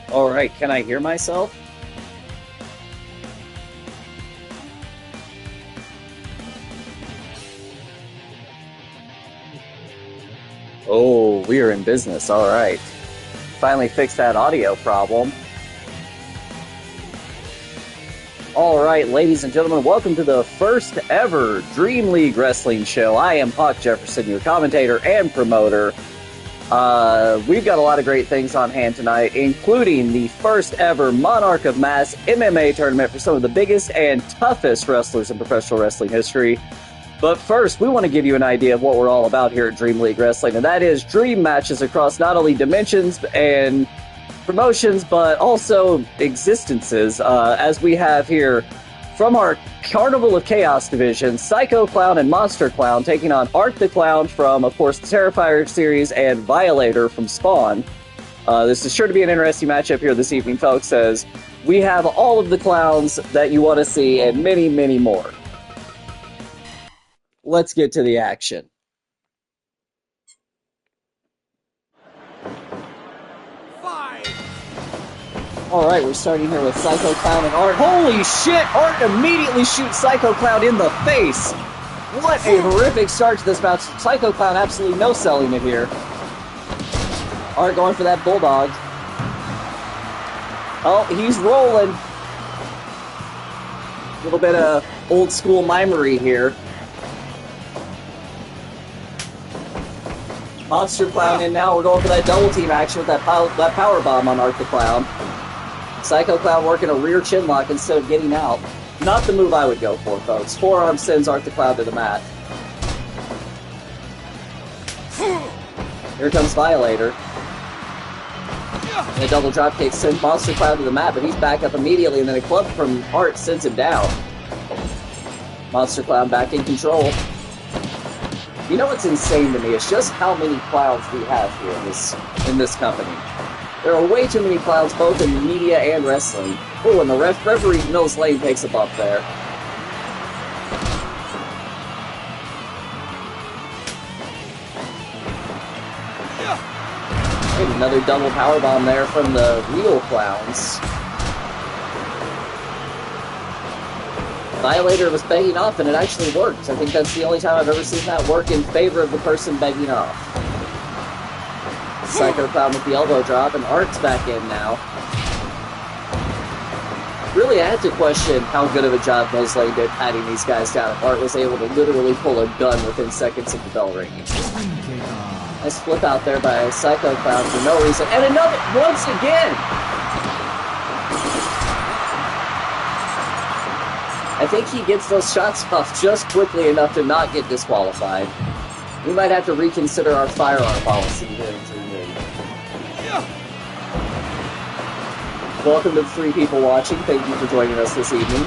Alright, can I hear myself? Oh, we are in business, alright. Finally fixed that audio problem. Alright, ladies and gentlemen, welcome to the first ever Dream League Wrestling show. I am Hawk Jefferson, your commentator and promoter. We've got a lot of great things on hand tonight, including the first ever Monarch of Mass MMA tournament for some of the biggest and toughest wrestlers in professional wrestling history. But first, we want to give you an idea of what we're all about here at Dream League Wrestling, and that is dream matches across not only dimensions and promotions, but also existences, as we have here from our Carnival of Chaos division, Psycho Clown and Monster Clown taking on Art the Clown from, of course, the Terrifier series and Violator from Spawn. This is sure to be an interesting matchup here this evening, folks, as we have all of the clowns that you want to see and many, many more. Let's get to the action. Alright, we're starting here with Psycho Clown and Art. Holy shit! Art immediately shoots Psycho Clown in the face! What a horrific start to this match. Psycho Clown absolutely no selling it here. Art going for that bulldog. Oh, he's rolling. A little bit of old school mimery here. Monster Clown in now. We're going for that double team action with that power bomb on Art the Clown. Psycho Clown working a rear chin lock instead of getting out. Not the move I would go for, folks. Forearm sends Art the Clown to the mat. Here comes Violator. And a double dropkick sends Monster Clown to the mat, but he's back up immediately, and then a club from Art sends him down. Monster Clown back in control. You know what's insane to me? It's just how many clowns we have here in this company. There are way too many clowns, both in media and wrestling. Oh, and the referee Mills Lane takes a bump there. And another double powerbomb there from the real clowns. Violator was begging off, and it actually worked. I think that's the only time I've ever seen that work in favor of the person begging off. Psycho Clown with the elbow drop, and Art's back in now. Really, I had to question how good of a job Mosley did patting these guys down. Art was able to literally pull a gun within seconds of the bell ringing. Nice flip out there by Psycho Clown for no reason. And another, once again! I think he gets those shots off just quickly enough to not get disqualified. We might have to reconsider our firearm policy here in Dream League. Welcome to the 3 people watching. Thank you for joining us this evening.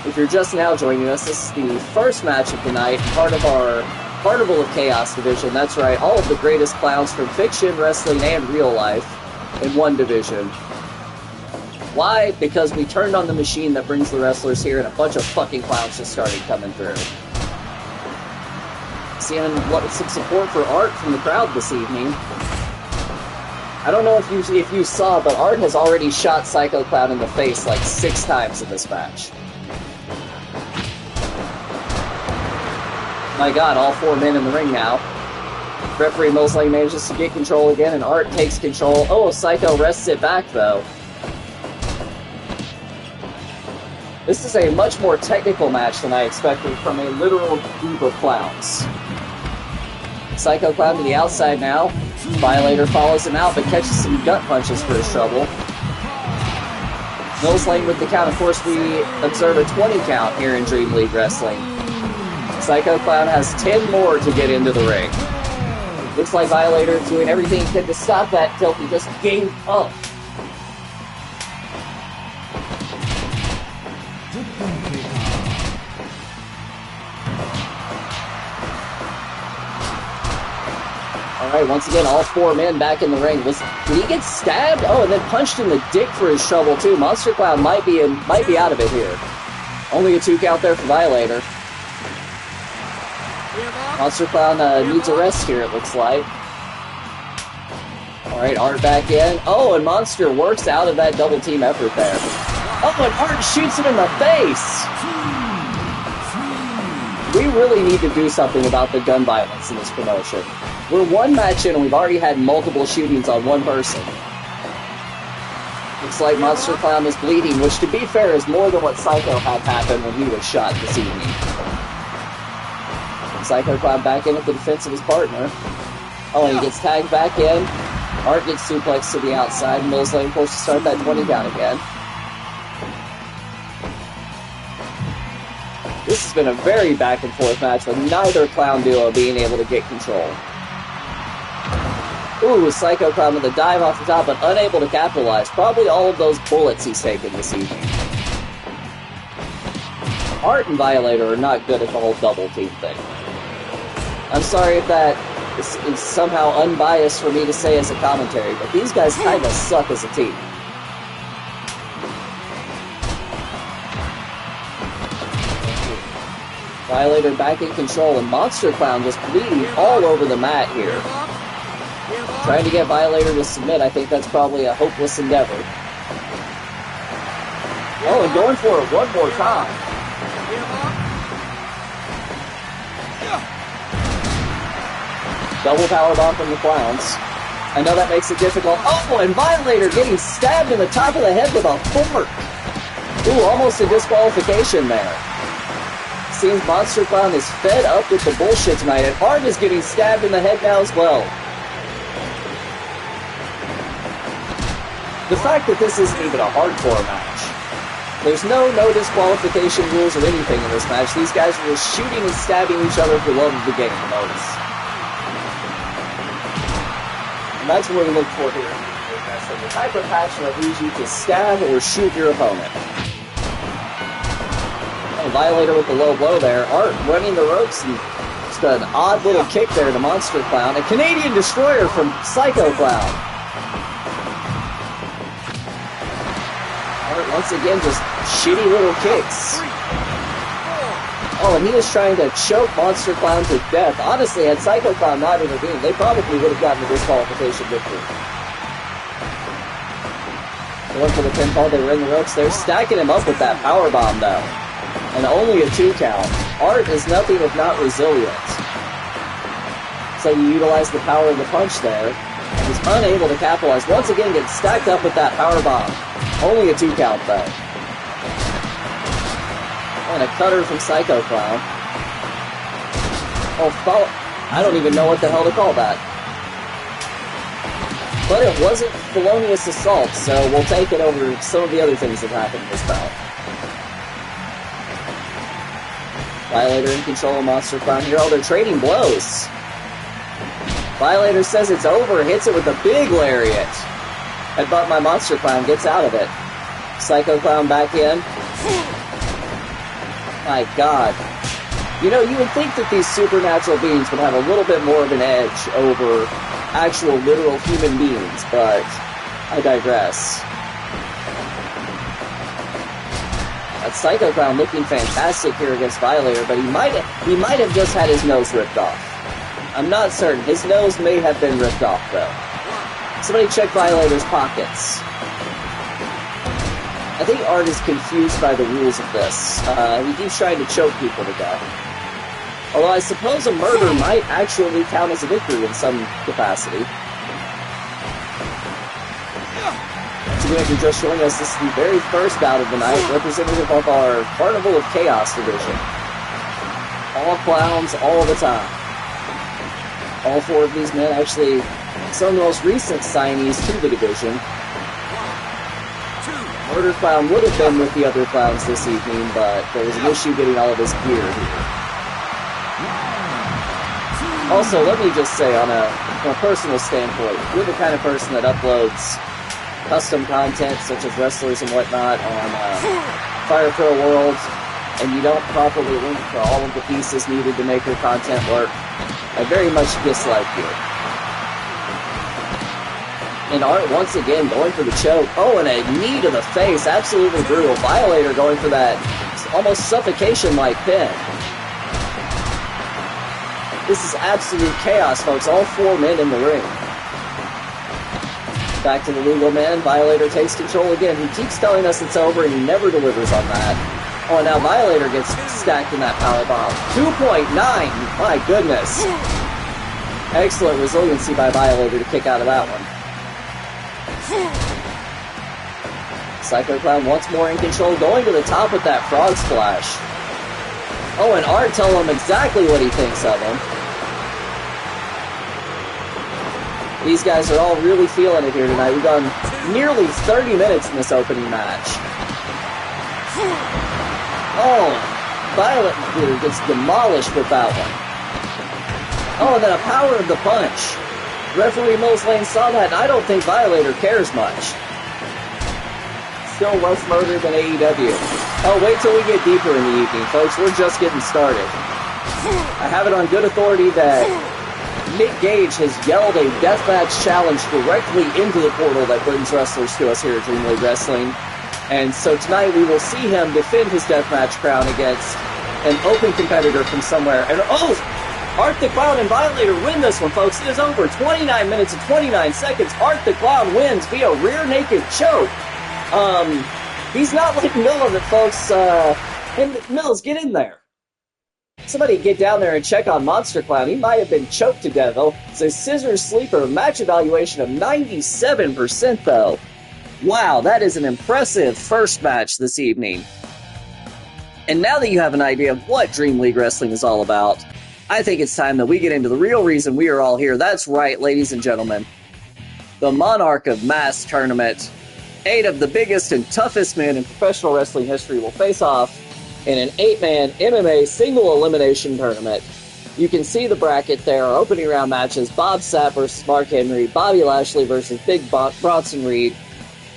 If you're just now joining us, this is the first match of the night, part of our Carnival of Chaos division. That's right, all of the greatest clowns from fiction, wrestling, and real life in one division. Why? Because we turned on the machine that brings the wrestlers here, and a bunch of fucking clowns just started coming through. Seeing some support for Art from the crowd this evening. I don't know if you saw, but Art has already shot Psycho Clown in the face like 6 times in this match. My god, all 4 men in the ring now. Referee Mosley manages to get control again, and Art takes control. Oh, Psycho wrests it back, though. This is a much more technical match than I expected from a literal group of clowns. Psycho Clown to the outside now. Violator follows him out, but catches some gut punches for his trouble. Mills Lane with the count. Of course, we observe a 20 count here in Dream League Wrestling. Psycho Clown has 10 more to get into the ring. Looks like Violator is doing everything he can to stop that until he just gave up. Alright, once again, all 4 men back in the ring. Did he get stabbed? Oh, and then punched in the dick for his trouble, too. Monster Clown might be out of it here. Only a 2 count there for Violator. Monster Clown needs a rest here, it looks like. Alright, Art back in. Oh, and Monster works out of that double team effort there. Oh, and Art shoots him in the face! We really need to do something about the gun violence in this promotion. We're one match in and we've already had multiple shootings on one person. Looks like Monster Clown is bleeding, which to be fair is more than what Psycho had happen when he was shot this evening. Psycho Clown back in at the defense of his partner. Oh, and he gets tagged back in. Art gets suplexed to the outside, and Mills Lane forced to start that 20 count again. This has been a very back and forth match with neither Clown duo being able to get control. Ooh, Psycho Clown with a dive off the top, but unable to capitalize. Probably all of those bullets he's taken this evening. Art and Violator are not good at the whole double team thing. I'm sorry if that is somehow unbiased for me to say as a commentary, but these guys kind of suck as a team. Violator back in control, and Monster Clown just bleeding all over the mat here. Trying to get Violator to submit, I think that's probably a hopeless endeavor. Oh, and going for it one more time. Double powerbomb from the Clowns. I know that makes it difficult. Oh, and Violator getting stabbed in the top of the head with a fork. Ooh, almost a disqualification there. Seems Monster Clown is fed up with the bullshit tonight, and Art is getting stabbed in the head now as well. The fact that this isn't even a hardcore match. There's no disqualification rules or anything in this match. These guys are just shooting and stabbing each other for love of the game, notice. And that's what we look for here. The type of passion that leads you to stab or shoot your opponent. Oh, Violator with the low blow there. Art running the ropes and just an odd little kick there to Monster Clown. A Canadian Destroyer from Psycho Clown. Art once again just shitty little kicks. Oh, and he is trying to choke Monster Clown to death. Honestly, had Psycho Clown not intervened, they probably would have gotten the disqualification victory. Going for the pinfall, they were in the ropes. They're stacking him up with that powerbomb, though. And only a 2 count. Art is nothing if not resilient. So you utilize the power of the punch there. He's unable to capitalize. Once again, gets stacked up with that powerbomb. Only a 2 count, though. And a cutter from Psycho Clown. Oh, I don't even know what the hell to call that. But it wasn't felonious assault, so we'll take it over some of the other things that happened in this bout. Violator in control of Monster Clown here. Oh, they're trading blows. Violator says it's over, hits it with a big lariat. Headbutt my Monster Clown, gets out of it. Psycho Clown back in. My God. You know, you would think that these supernatural beings would have a little bit more of an edge over actual literal human beings, but I digress. That Psycho Clown looking fantastic here against Violator, but he might have just had his nose ripped off. I'm not certain. His nose may have been ripped off, though. Somebody check Violator's pockets. I think Art is confused by the rules of this. He keeps trying to choke people to death. Although I suppose a murder might actually count as a victory in some capacity. So if you're just showing us, this is the very first bout of the night, representative of our Carnival of Chaos division. All clowns, all the time. All 4 of these men, actually, some of the most recent signees to the division. Murder Clown would have been with the other clowns this evening, but there was an issue getting all of his gear here. Also, let me just say, on a personal standpoint, you're the kind of person that uploads custom content, such as wrestlers and whatnot, on Fire Pro World, and you don't properly link to all of the pieces needed to make your content work. I very much dislike you. And Art, once again, going for the choke. Oh, and a knee to the face. Absolutely brutal. Violator going for that almost suffocation-like pin. This is absolute chaos, folks. All 4 men in the ring. Back to the legal man. Violator takes control again. He keeps telling us it's over, and he never delivers on that. Oh, and now Violator gets stacked in that power bomb. 2.9! My goodness. Excellent resiliency by Violator to kick out of that one. Psycho Clown once more in control, going to the top with that frog splash. Oh, and Art telling him exactly what he thinks of him. These guys are all really feeling it here tonight. We've gone nearly 30 minutes in this opening match. Oh, Violator gets demolished with that one. Oh, and then a power of the punch. Referee Mills Lane saw that, and I don't think Violator cares much. Still less murder than AEW. Oh, wait till we get deeper in the evening, folks. We're just getting started. I have it on good authority that Nick Gage has yelled a deathmatch challenge directly into the portal that brings wrestlers to us here at Dream League Wrestling. And so tonight we will see him defend his deathmatch crown against an open competitor from somewhere. And oh! Art the Clown and Violator win this one, folks. It is over. 29 minutes and 29 seconds. Art the Clown wins via rear naked choke. He's not letting go of it, folks. And Mills, get in there. Somebody get down there and check on Monster Clown. He might have been choked to death, though. It's a scissor sleeper. Match evaluation of 97%, though. Wow, that is an impressive first match this evening. And now that you have an idea of what Dream League Wrestling is all about, I think it's time that we get into the real reason we are all here. That's right, ladies and gentlemen. The Monarch of Mass tournament. 8 of the biggest and toughest men in professional wrestling history will face off in an 8-man MMA single elimination tournament. You can see the bracket there. Our opening round matches: Bob Sapp versus Mark Henry, Bobby Lashley versus Big Bronson Reed,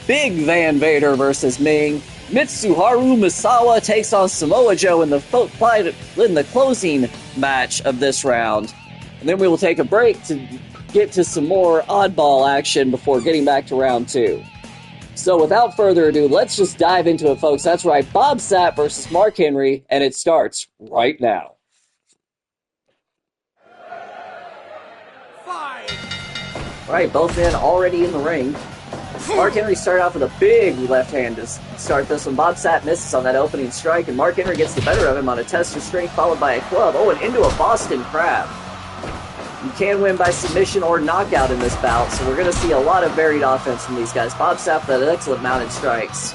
Big Van Vader versus Ming, Mitsuharu Misawa takes on Samoa Joe in the closing match of this round. And then we will take a break to get to some more oddball action before getting back to round 2. So without further ado, let's just dive into it, folks. That's right, Bob Sapp versus Mark Henry, and it starts right now. All right, both men already in the ring. Mark Henry started off with a big left hand to start this one. Bob Sapp misses on that opening strike, and Mark Henry gets the better of him on a test of strength, followed by a club. Oh, and into a Boston Crab. You can win by submission or knockout in this bout, so we're going to see a lot of varied offense from these guys. Bob Sapp with excellent mounted strikes.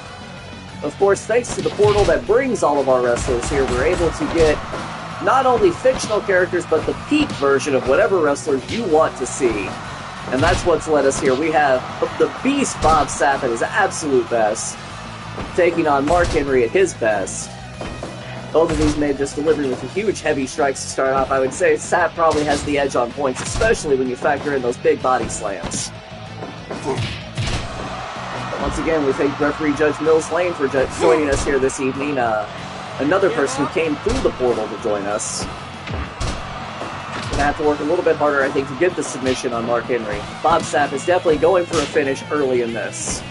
Of course, thanks to the portal that brings all of our wrestlers here, we're able to get not only fictional characters, but the peak version of whatever wrestlers you want to see. And that's what's led us here. We have the beast Bob Sapp at his absolute best, taking on Mark Henry at his best. Both of these men just delivering with huge heavy strikes to start off. I would say Sapp probably has the edge on points, especially when you factor in those big body slams. But once again, we thank referee Judge Mills Lane for joining us here this evening. Another person who came through the portal to join us. Gonna have to work a little bit harder, I think, to get the submission on Mark Henry. Bob Sapp is definitely going for a finish early in this.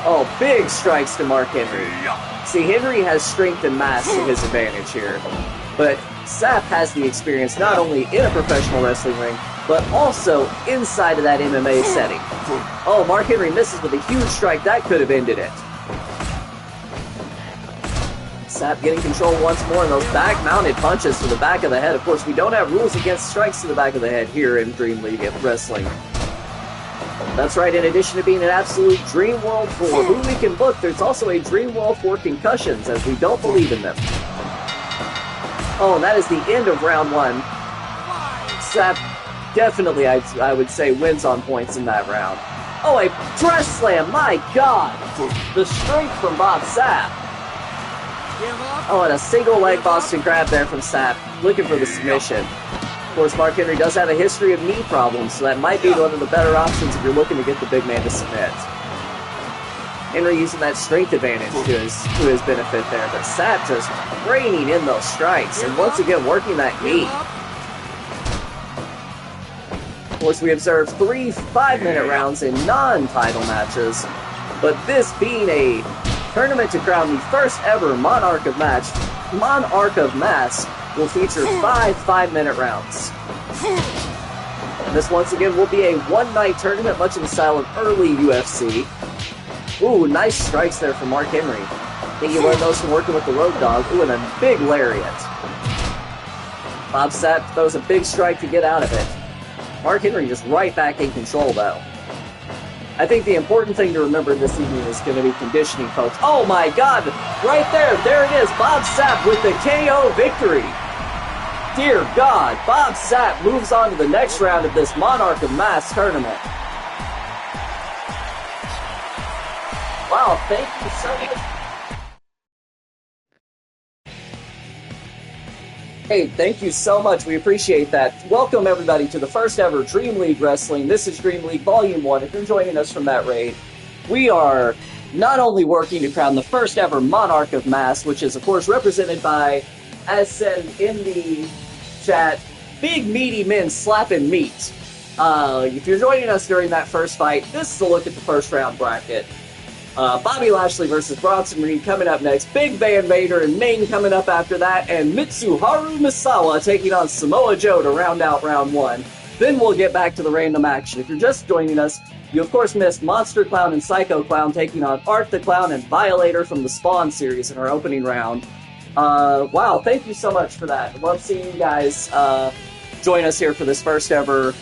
Oh, big strikes to Mark Henry. See, Henry has strength and mass to his advantage here. But Sapp has the experience not only in a professional wrestling ring, but also inside of that MMA setting. Oh, Mark Henry misses with a huge strike. That could have ended it. Sapp getting control once more, and those back-mounted punches to the back of the head. Of course, we don't have rules against strikes to the back of the head here in Dream League Wrestling. That's right, in addition to being an absolute dream world for who we can book, there's also a dream world for concussions, as we don't believe in them. Oh, and that is the end of round 1. Sapp definitely, I would say, wins on points in that round. Oh, a dress slam, my God! The strength from Bob Sapp. Oh, and a single leg Boston Crab there from Sapp, looking for the submission. Of course, Mark Henry does have a history of knee problems, so that might be one of the better options if you're looking to get the big man to submit. Henry using that strength advantage to his benefit there, but Sapp just raining in those strikes, and once again working that knee. Of course, we observed 3 5-minute rounds in non-title matches, but this being a tournament to crown the first ever Monarch of Mass will feature 5 5-minute rounds. And this once again will be a one-night tournament, much in the style of early UFC. Ooh, nice strikes there from Mark Henry. I think he learned those from working with the Road Dogg. Ooh, and a big lariat. Bob Sapp throws a big strike to get out of it. Mark Henry just right back in control, though. I think the important thing to remember this evening is going to be conditioning, folks. Oh my God! Right there! There it is! Bob Sapp with the KO victory! Dear God, Bob Sapp moves on to the next round of this Monarch of Mass tournament. Wow, thank you so much. Hey, thank you so much. We appreciate that. Welcome, everybody, to the first ever Dream League Wrestling. This is Dream League Volume 1. If you're joining us from that raid, we are not only working to crown the first ever Monarch of Mass, which is, of course, represented by, as said in the chat, big meaty men slapping meat. If you're joining us during that first fight, this is a look at the first round bracket. Bobby Lashley versus Bronson Reed coming up next. Big Van Vader and Ming coming up after that. And Mitsuharu Misawa taking on Samoa Joe to round out round 1. Then we'll get back to the random action. If you're just joining us, you of course missed Monster Clown and Psycho Clown taking on Art the Clown and Violator from the Spawn series in our opening round. Wow, thank you so much for that. Love seeing you guys join us here for this first ever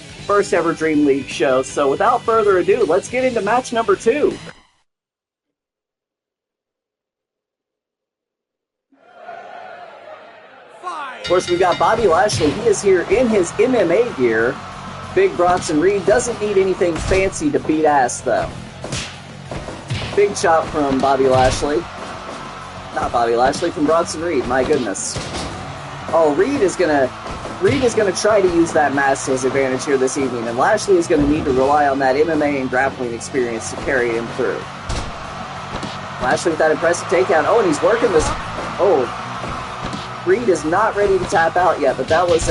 Dream League show. So without further ado, let's get into match number 2. Of course, we've got Bobby Lashley. He is here in his MMA gear. Big Bronson Reed doesn't need anything fancy to beat ass, though. Big chop from Bobby Lashley. Not Bobby Lashley, from Bronson Reed. My goodness. Oh, Reed is gonna try to use that mass to his advantage here this evening, and Lashley is gonna need to rely on that MMA and grappling experience to carry him through. Lashley with that impressive takedown. Oh, and he's working this. Oh. Reed is not ready to tap out yet, but that was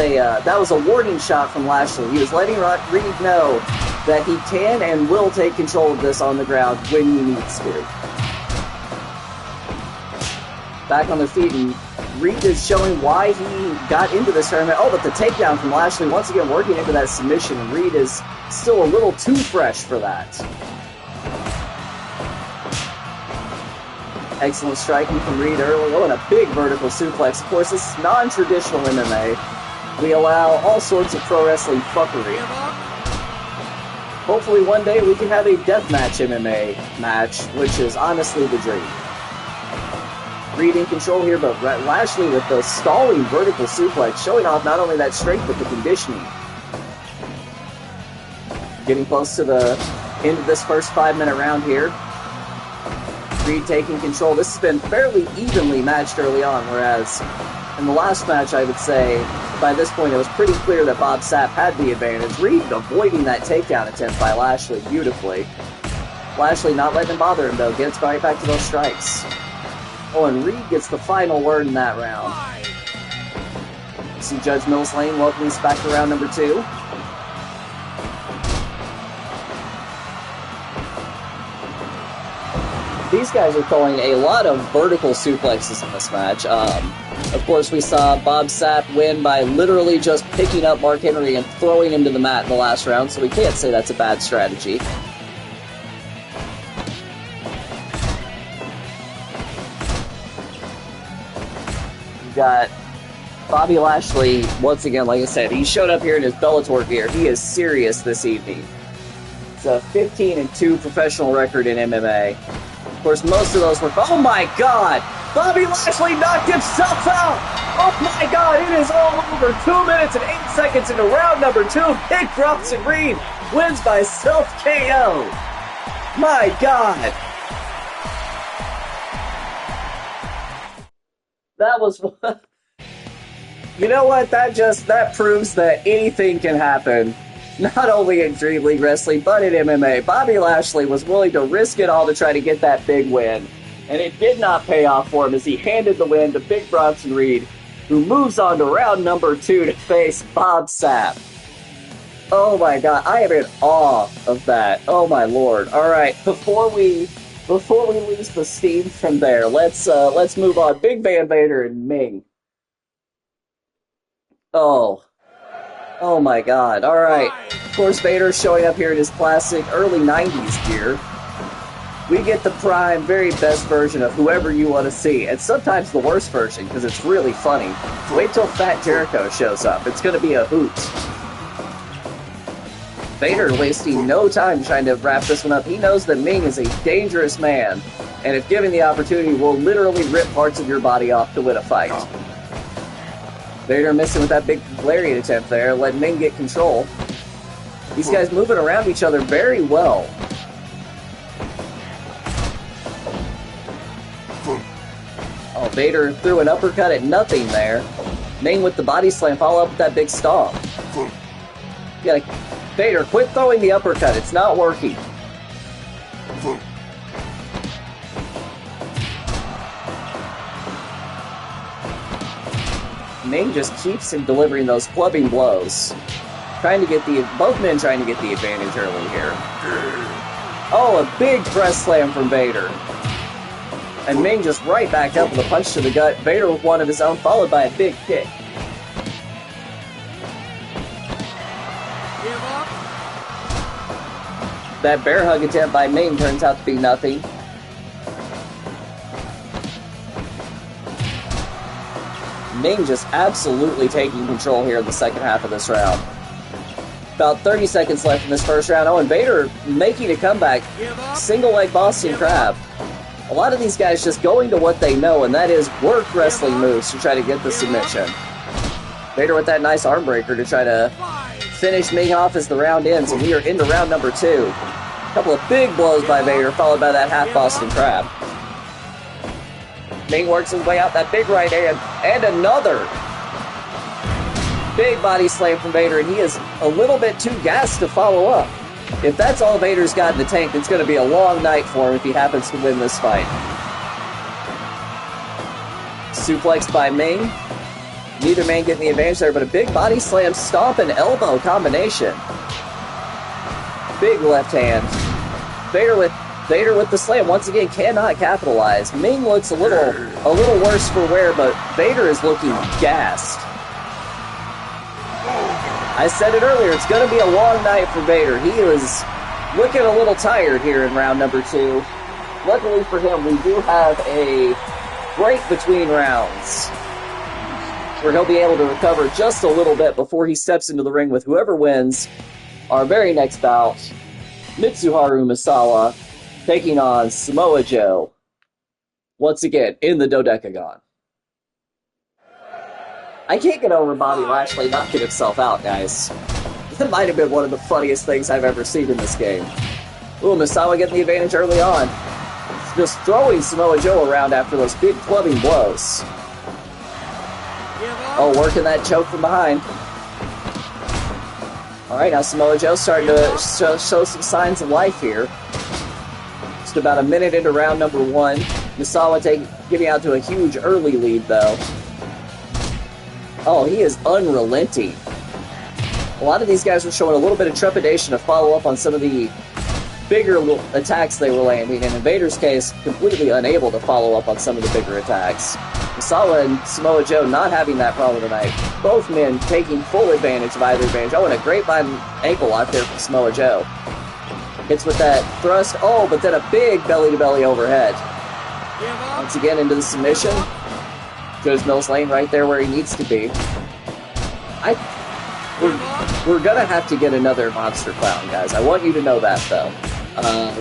a warning shot from Lashley. He was letting Reed know that he can and will take control of this on the ground when he needs to. Back on their feet, and Reed is showing why he got into this tournament. Oh, but the takedown from Lashley once again working into that submission, and Reed is still a little too fresh for that. Excellent striking from Reed early. Oh, and a big vertical suplex. Of course, this is non-traditional MMA. We allow all sorts of pro wrestling fuckery. Hopefully one day we can have a deathmatch MMA match, which is honestly the dream. Reed in control here, but Lashley with the stalling vertical suplex, showing off not only that strength, but the conditioning. Getting close to the end of this first 5-minute round here. Reed taking control. This has been fairly evenly matched early on, whereas in the last match, I would say, by this point, it was pretty clear that Bob Sapp had the advantage. Reed avoiding that takedown attempt by Lashley beautifully. Lashley not letting him bother him, though. Gets right back to those strikes. Oh, and Reed gets the final word in that round. See Judge Mills Lane welcoming us back to round number 2. These guys are throwing a lot of vertical suplexes in this match. Of course, we saw Bob Sapp win by literally just picking up Mark Henry and throwing him to the mat in the last round, so we can't say that's a bad strategy. We've got Bobby Lashley, once again, like I said, he showed up here in his Bellator gear. He is serious this evening. It's a 15-2 professional record in MMA. Of course, most of those were... Oh my God! Bobby Lashley knocked himself out! Oh my God, it is all over. 2 minutes and 8 seconds into round number 2. Big Bronson Reed wins by self-KO. My God! That was... You know what? That proves that anything can happen. Not only in Dream League Wrestling, but in MMA. Bobby Lashley was willing to risk it all to try to get that big win. And it did not pay off for him as he handed the win to Big Bronson Reed, who moves on to round number 2 to face Bob Sapp. Oh my God, I am in awe of that. Oh my Lord. Alright, before we lose the steam from there, let's move on. Big Van Vader and Ming. Oh my God. All right. Of course, Vader showing up here in his classic early 90s gear. We get the prime, very best version of whoever you want to see, and sometimes the worst version, because it's really funny. Wait till Fat Jericho shows up. It's going to be a hoot. Vader wasting no time trying to wrap this one up. He knows that Ming is a dangerous man, and if given the opportunity, will literally rip parts of your body off to win a fight. Vader missing with that big lariat attempt there, letting Ming get control. These guys moving around each other very well. Oh, Vader threw an uppercut at nothing there. Ming with the body slam, follow up with that big stomp. Yeah, Vader, quit throwing the uppercut. It's not working. Ming just keeps delivering those clubbing blows. Both men trying to get the advantage early here. Oh, a big press slam from Vader. And Ming just right back up with a punch to the gut. Vader with one of his own, followed by a big kick. Give up. That bear hug attempt by Ming turns out to be nothing. Ming just absolutely taking control here in the second half of this round. About 30 seconds left in this first round. Oh, and Vader making a comeback. Single leg Boston Crab. A lot of these guys just going to what they know, and that is work wrestling moves to try to get the submission. Vader with that nice arm breaker to try to finish Ming off as the round ends, and we are into round number 2. A couple of big blows by Vader, followed by that half Boston Crab. Ming works his way out that big right hand, and another big body slam from Vader, and he is a little bit too gassed to follow up. If that's all Vader's got in the tank, it's going to be a long night for him if he happens to win this fight. Suplex by Ming. Neither man getting the advantage there, but a big body slam, stomp, and elbow combination. Big left hand. Vader with the slam once again cannot capitalize. Ming looks a little worse for wear, but Vader is looking gassed. I said it earlier, it's going to be a long night for Vader. He was looking a little tired here in round number 2. Luckily for him, we do have a break between rounds where he'll be able to recover just a little bit before he steps into the ring with whoever wins our very next bout, Mitsuharu Misawa taking on Samoa Joe, once again in the Dodecagon. I can't get over Bobby Lashley knocking himself out, guys. That might have been one of the funniest things I've ever seen in this game. Ooh, Misawa getting the advantage early on. Just throwing Samoa Joe around after those big clubbing blows. Oh, working that choke from behind. Alright, now Samoa Joe starting to show some signs of life here. Just about a minute into round number 1. Misawa getting out to a huge early lead, though. Oh, he is unrelenting. A lot of these guys were showing a little bit of trepidation to follow up on some of the bigger attacks they were landing, and in Vader's case, completely unable to follow up on some of the bigger attacks. Misawa and Samoa Joe not having that problem tonight. Both men taking full advantage of either advantage. Oh, and a grapevine ankle lock there from Samoa Joe. Hits with that thrust. Oh, but then a big belly-to-belly overhead. Once again into the submission. Goes Mills Lane right there where he needs to be. We're gonna have to get another Monster Clown, guys. I want you to know that, though.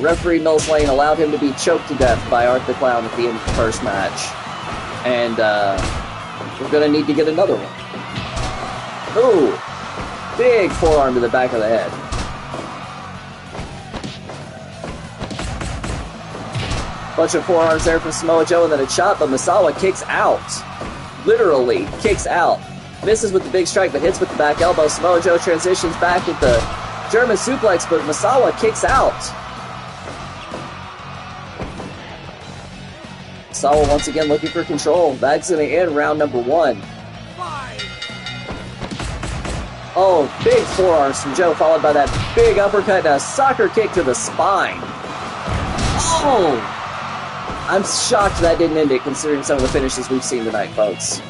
Referee Mills Lane allowed him to be choked to death by Art the Clown at the end of the first match. And we're gonna need to get another one. Ooh! Big forearm to the back of the head. Bunch of forearms there from Samoa Joe, and then a chop, but Misawa kicks out. Literally kicks out. Misses with the big strike, but hits with the back elbow. Samoa Joe transitions back with the German suplex, but Misawa kicks out. Misawa once again looking for control. That's going to end round number 1. Oh, big forearms from Joe, followed by that big uppercut and a soccer kick to the spine. Oh! I'm shocked that didn't end it, considering some of the finishes we've seen tonight, folks.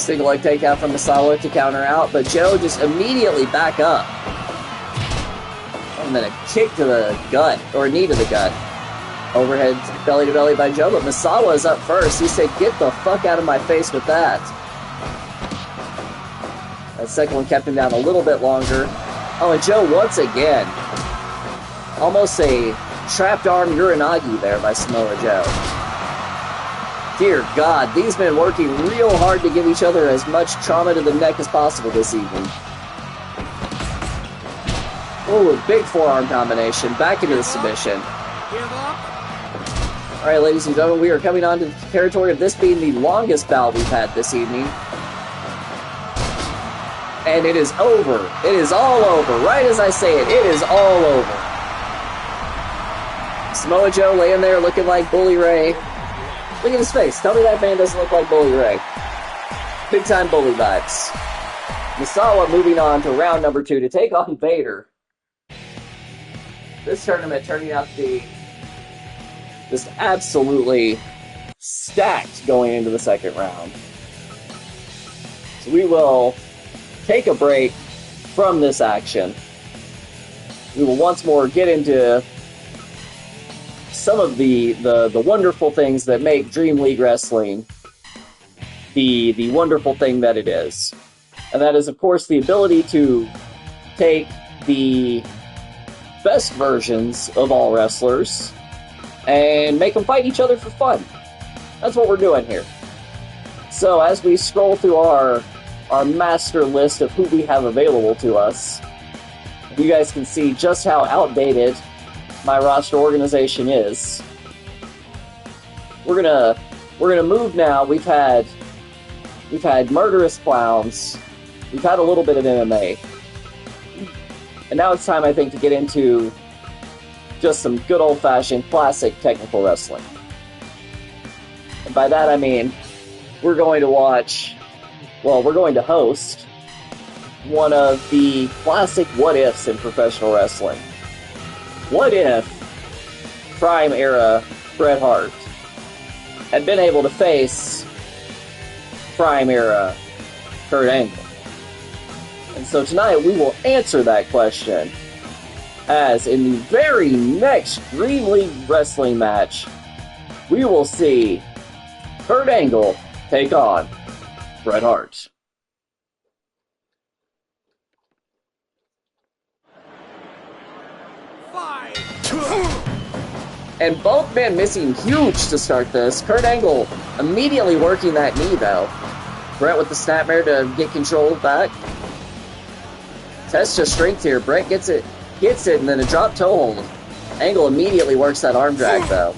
Single leg takeout from Misawa to counter out, but Joe just immediately back up. And then a kick to the gut, or a knee to the gut. Overhead belly to belly by Joe, but Misawa is up first. He said, get the fuck out of my face with that. That second one kept him down a little bit longer. Oh, and Joe once again. Almost a trapped arm Uranagi there by Samoa Joe. Dear God, these men working real hard to give each other as much trauma to the neck as possible this evening. Oh, a big forearm combination. Back into the submission. Alright, ladies and gentlemen, we are coming on to the territory of this being the longest bout we've had this evening. And it is over. It is all over. Right as I say it, it is all over. Samoa Joe laying there looking like Bully Ray. Look at his face. Tell me that man doesn't look like Bully Ray. Big time bully vibes. Misawa moving on to round number 2 to take on Vader. This tournament turning out to be just absolutely stacked going into the second round. So we will take a break from this action. We will once more get into some of the wonderful things that make Dream League Wrestling the wonderful thing that it is. And that is, of course, the ability to take the best versions of all wrestlers and make them fight each other for fun. That's what we're doing here. So as we scroll through our master list of who we have available to us, you guys can see just how outdated my roster organization is. We're gonna move now. We've had Murderous Clowns. We've had a little bit of MMA. And now it's time, I think, to get into just some good old-fashioned classic technical wrestling. And by that I mean, we're going to host one of the classic what-ifs in professional wrestling. What if Prime Era Bret Hart had been able to face Prime Era Kurt Angle? And so tonight we will answer that question, as in the very next Dream League Wrestling match, we will see Kurt Angle take on Bret Hart. And both men missing huge to start this. Kurt Angle immediately working that knee, though. Bret with the snapmare to get control back. Test of strength here. Bret gets it, and then a drop toe hold. Angle immediately works that arm drag, though.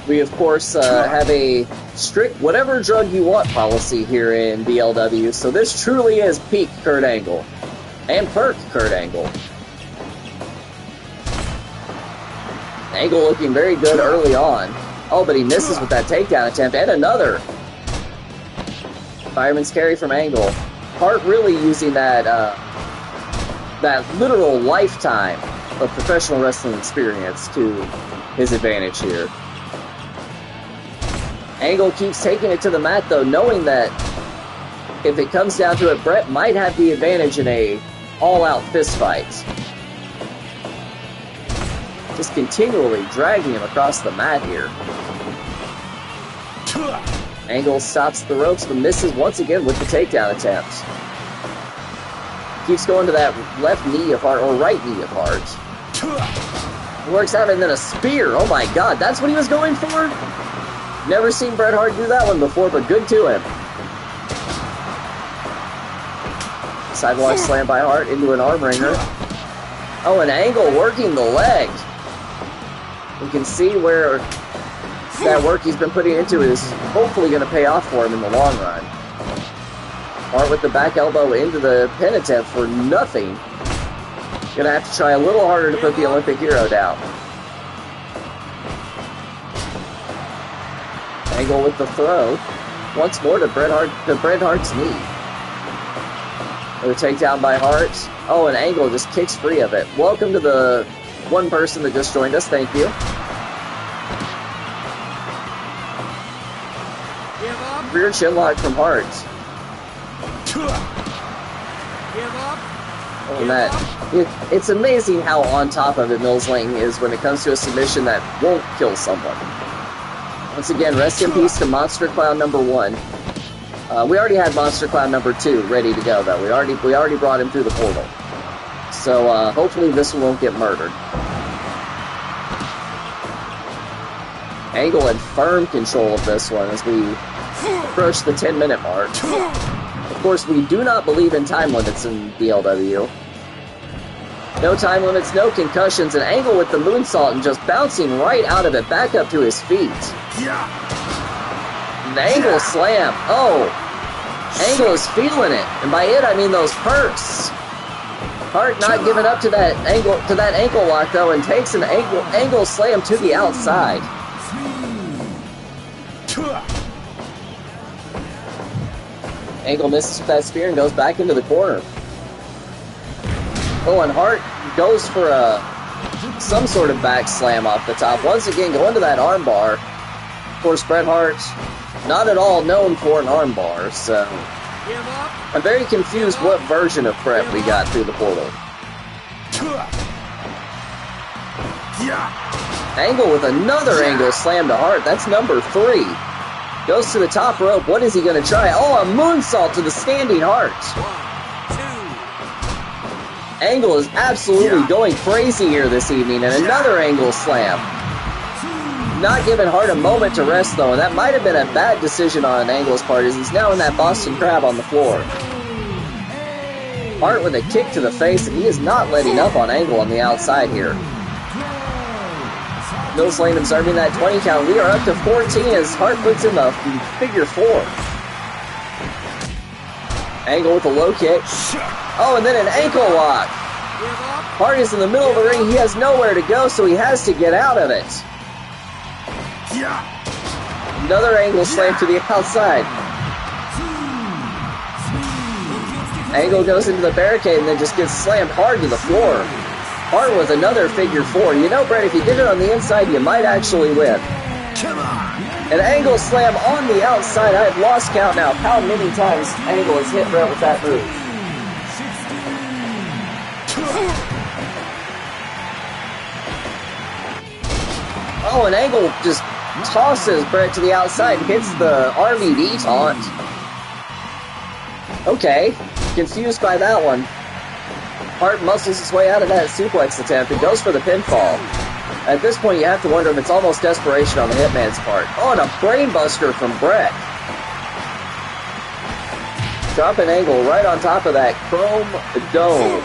We, of course, have a strict whatever drug you want policy here in BLW, so this truly is peak Kurt Angle. And perk Kurt Angle. Angle looking very good early on. Oh, but he misses with that takedown attempt, and another. Fireman's carry from Angle. Hart really using that literal lifetime of professional wrestling experience to his advantage here. Angle keeps taking it to the mat, though, knowing that if it comes down to it, Bret might have the advantage in a all-out fist fight. Just continually dragging him across the mat here. Angle stops the ropes, but misses once again with the takedown attempt. Keeps going to that left knee of Hart, or right knee of Hart. Works out, and then a spear. Oh my God, that's what he was going for? Never seen Bret Hart do that one before, but good to him. Sidewalk slam by Hart into an arm wringer. Oh, an Angle working the leg. We can see where that work he's been putting into is hopefully going to pay off for him in the long run. Hart with the back elbow into the pin attempt for nothing. Gonna have to try a little harder to put the Olympic hero down. Angle with the throw. Once more to Bret Hart's knee. Another takedown by Hart. Oh, and Angle just kicks free of it. Welcome to the one person that just joined us. Thank you. rear chinlock from Hart. And that, it's amazing how on top of it Mills Lane is when it comes to a submission that won't kill someone. Once again, rest in peace to Monster Clown number 1. We already had Monster Clown number 2 ready to go, though. We already brought him through the portal. So, hopefully this one won't get murdered. Angle in firm control of this one as we approach the 10-minute mark. Of course, we do not believe in time limits in BLW. No time limits, no concussions, and Angle with the moonsault and just bouncing right out of it back up to his feet. The Angle slam. Oh, Angle is feeling it, and by it I mean those perks. Hart not giving up to that ankle lock though, and takes an angle slam to the outside. Angle misses with that spear and goes back into the corner. Oh, and Hart goes for some sort of back slam off the top. Once again, going to that armbar. Of course, Bret Hart, not at all known for an armbar, so I'm very confused what version of Bret we got through the portal. Angle with another angle slam to Hart. That's number 3. Goes to the top rope. What is he going to try? Oh, a moonsault to the standing Hart. Angle is absolutely going crazy here this evening, and another angle slam. Not giving Hart a moment to rest, though, and that might have been a bad decision on Angle's part, as he's now in that Boston Crab on the floor. Hart with a kick to the face, and he is not letting up on Angle on the outside here. Mills Lane observing that 20 count. We are up to 14 as Hart puts in the figure 4. Angle with a low kick. Oh, and then an ankle lock. Hart is in the middle of the ring. He has nowhere to go, so he has to get out of it. Another angle slam to the outside. Angle goes into the barricade and then just gets slammed hard to the floor. Hart with another figure 4. You know, Brett, if you did it on the inside, you might actually win. An angle slam on the outside. I have lost count now of how many times Angle has hit Brett with that move. Oh, and Angle just tosses Brett to the outside, hits the RVD taunt. Okay, confused by that one. Hart muscles his way out of that suplex attempt and goes for the pinfall. At this point, you have to wonder if it's almost desperation on the Hitman's part. Oh, and a brainbuster from Brett. Dropping Angle right on top of that chrome dome.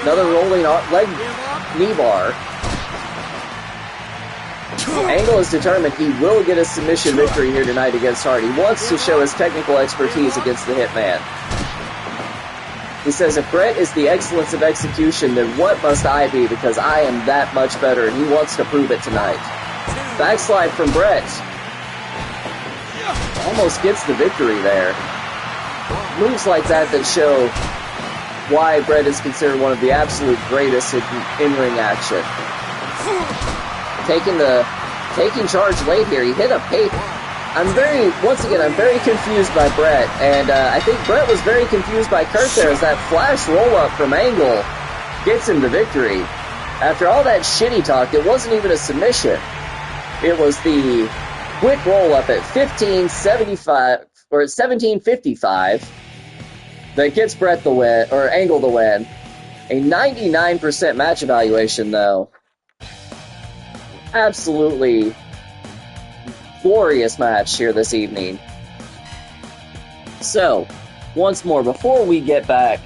Another rolling leg knee bar. Angle is determined he will get a submission victory here tonight against Hart. He wants to show his technical expertise against the Hitman. He says, if Brett is the excellence of execution, then what must I be, because I am that much better, and he wants to prove it tonight. Backslide from Brett. Almost gets the victory there. Moves like that show why Brett is considered one of the absolute greatest in-ring action. Taking charge late here. He hit a paper. I'm very confused by Brett, and I think Brett was very confused by Kurt there, as that flash roll-up from Angle gets him the victory. After all that shitty talk, it wasn't even a submission. It was the quick roll-up at 15:75, or at 17:55, that gets Brett the win, or Angle the win. A 99% match evaluation, though. Absolutely glorious match here this evening. So, once more, before we get back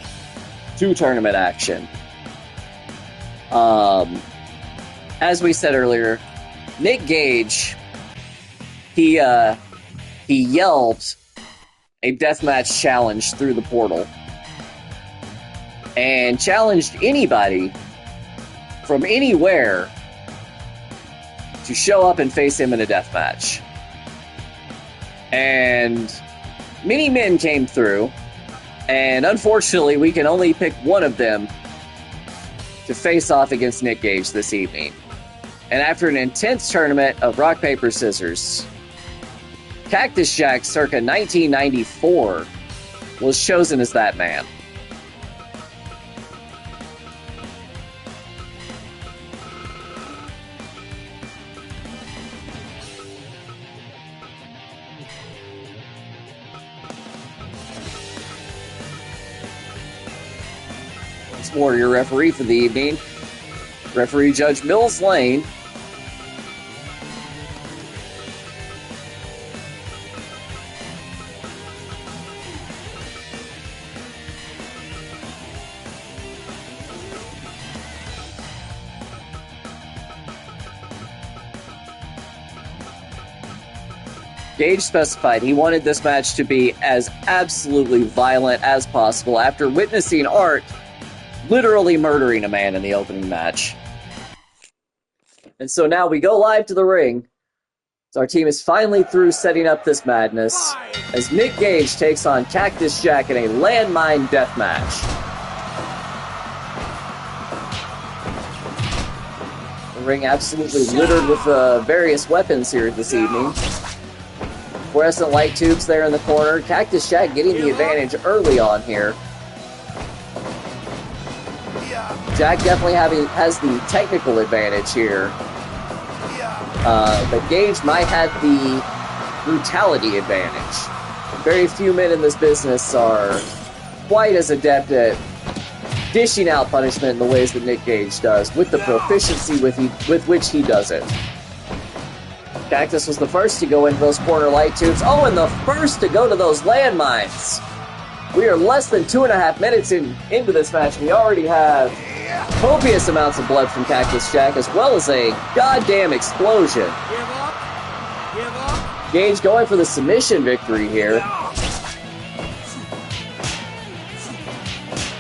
to tournament action, as we said earlier, Nick Gage, he yelled a deathmatch challenge through the portal and challenged anybody from anywhere to show up and face him in a death match. And many men came through, and unfortunately we can only pick one of them to face off against Nick Gage this evening. And after an intense tournament of rock, paper, scissors, Cactus Jack circa 1994 was chosen as that man. Warrior referee for the evening, referee Judge Mills Lane. Gage specified he wanted this match to be as absolutely violent as possible after witnessing Art literally murdering a man in the opening match. And so now we go live to the ring. So our team is finally through setting up this madness as Nick Gage takes on Cactus Jack in a landmine death match. The ring absolutely littered with various weapons here this evening. Fluorescent light tubes there in the corner. Cactus Jack getting the advantage early on here. Jack definitely has the technical advantage here. But Gage might have the brutality advantage. Very few men in this business are quite as adept at dishing out punishment in the ways that Nick Gage does, with the proficiency with which he does it. Cactus was the first to go into those corner light tubes. Oh, and the first to go to those landmines. We are less than 2.5 minutes into this match. We already have copious amounts of blood from Cactus Jack, as well as a goddamn explosion. Give up. Gage going for the submission victory here.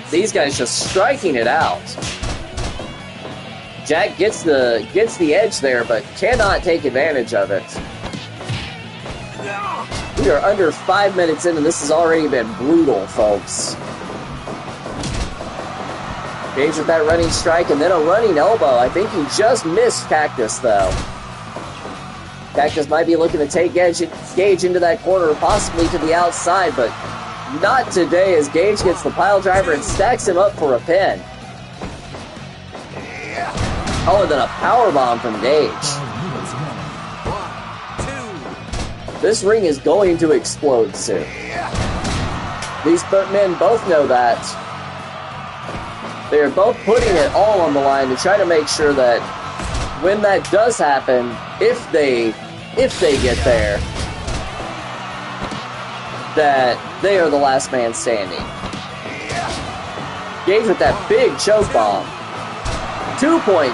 These guys just striking it out. Jack gets the edge there, but cannot take advantage of it. We are under 5 minutes in, and this has already been brutal, folks. Gage with that running strike, and then a running elbow. I think he just missed Cactus, though. Cactus might be looking to take Gage into that corner, possibly to the outside, but not today, as Gage gets the pile driver and stacks him up for a pin. Oh, and then a powerbomb from Gage. This ring is going to explode soon. These men both know that. They are both putting it all on the line to try to make sure that when that does happen, if they get there, that they are the last man standing. Gage with that big choke bomb. 2.9.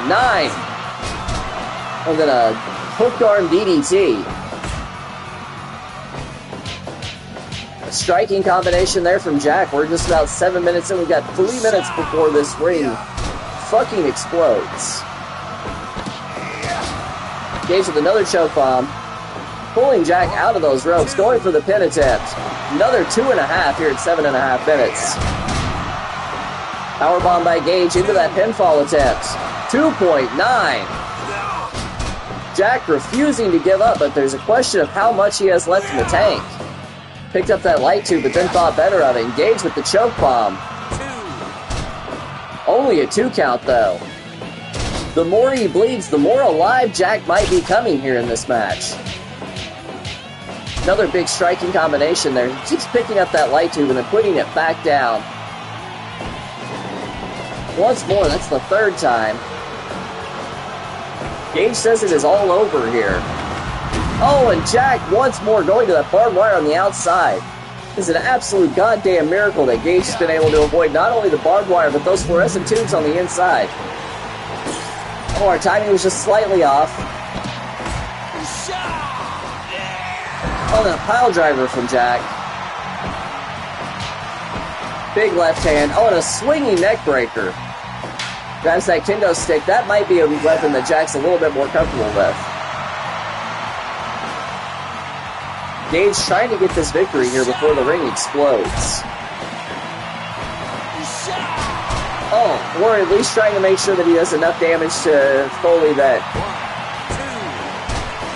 And then a hooked arm DDT. A striking combination there from Jack. We're just about 7 minutes in. We've got 3 minutes before this ring fucking explodes. Gage with another choke bomb. Pulling Jack out of those ropes. Going for the pin attempt. Another 2.5 here at 7.5 minutes. Powerbomb by Gage into that pinfall attempt. 2.9. Jack refusing to give up, but there's a question of how much he has left in the tank. Picked up that light tube, but then thought better of it. Engaged with the choke bomb. Only a 2 count, though. The more he bleeds, the more alive Jack might be coming here in this match. Another big striking combination there. He keeps picking up that light tube and then putting it back down. Once more, that's the 3rd time. Gage says it is all over here. Oh, and Jack once more going to that barbed wire on the outside. This is an absolute goddamn miracle that Gage has been able to avoid not only the barbed wire, but those fluorescent tubes on the inside. Oh, our timing was just slightly off. Oh, and a pile driver from Jack. Big left hand. Oh, and a swinging neck breaker. Grabs that kendo stick. That might be a weapon that Jack's a little bit more comfortable with. Gage trying to get this victory here before the ring explodes. Oh, or at least trying to make sure that he does enough damage to Foley that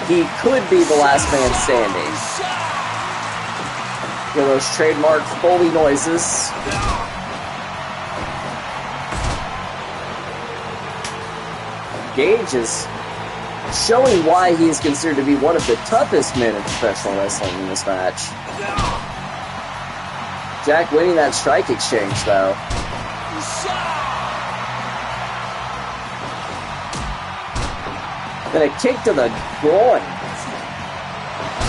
he could be the last man standing. You know, those trademark Foley noises. Gage is showing why he is considered to be one of the toughest men in professional wrestling in this match. Jack winning that strike exchange, though. Then a kick to the groin.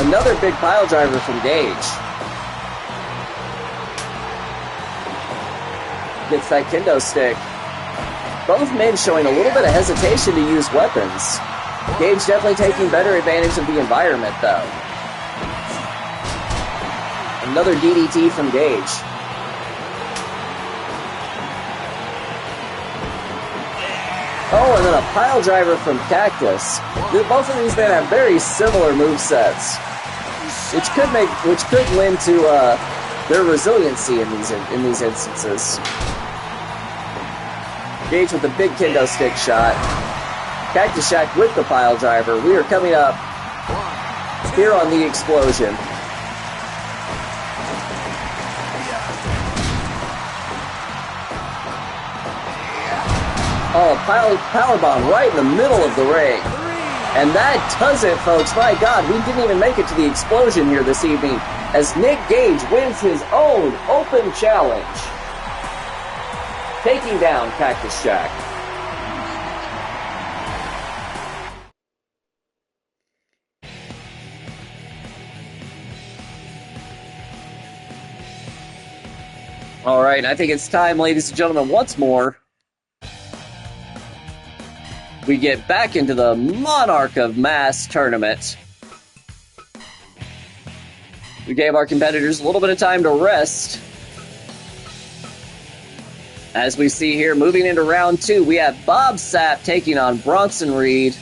Another big pile driver from Gage. Gets that kendo stick. Both men showing a little bit of hesitation to use weapons. Gage definitely taking better advantage of the environment, though. Another DDT from Gage. Oh, and then a pile driver from Cactus. Both of these men have very similar movesets, which could lend to their resiliency in these instances. Gage with the big kendo stick shot. Cactus Shack with the pile driver. We are coming up here on the explosion. Oh, powerbomb right in the middle of the ring. And that does it, folks. My God, we didn't even make it to the explosion here this evening as Nick Gage wins his own open challenge, taking down Cactus Jack. All right, I think it's time, ladies and gentlemen, once more, we get back into the Monarch of Mass tournament. We gave our competitors a little bit of time to rest. As we see here, moving into round 2, we have Bob Sapp taking on Bronson Reed,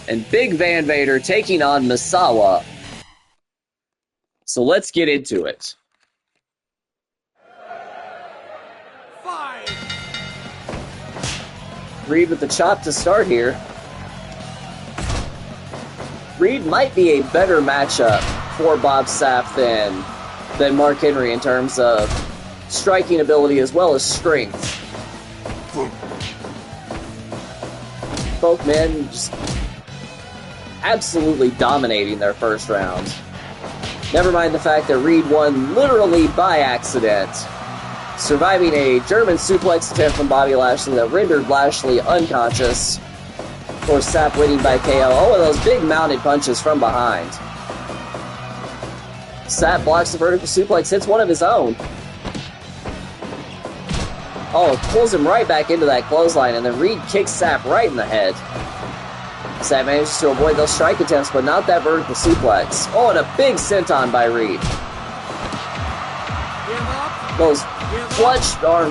and Big Van Vader taking on Misawa. So let's get into it. Reed with the chop to start here. Reed might be a better matchup for Bob Sapp than Mark Henry in terms of striking ability as well as strength. Both men just absolutely dominating their first round. Never mind the fact that Reed won literally by accident, surviving a German suplex attempt from Bobby Lashley that rendered Lashley unconscious. Of course, Sapp winning by KO. Oh, and those big mounted punches from behind. Sapp blocks the vertical suplex, hits one of his own. Oh, pulls him right back into that clothesline, and then Reed kicks Sapp right in the head. Sapp manages to avoid those strike attempts, but not that vertical suplex. Oh, and a big senton by Reed. Those clutched arm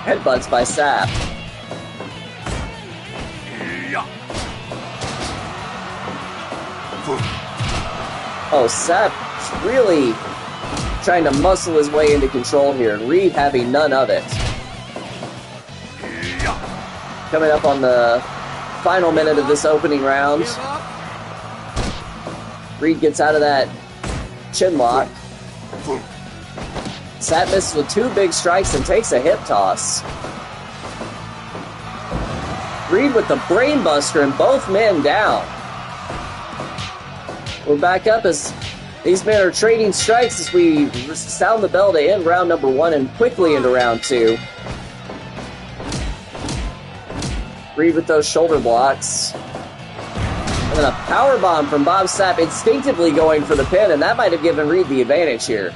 headbutts by Sapp. Oh, Sapp really trying to muscle his way into control here, and Reed having none of it. Coming up on the final minute of this opening round. Reed gets out of that chin lock. Sapp misses with 2 big strikes and takes a hip toss. Reed with the brain buster and both men down. We're back up as these men are trading strikes as we sound the bell to end round number 1 and quickly into round 2. Reed with those shoulder blocks. And then a powerbomb from Bob Sapp, instinctively going for the pin, and that might have given Reed the advantage here.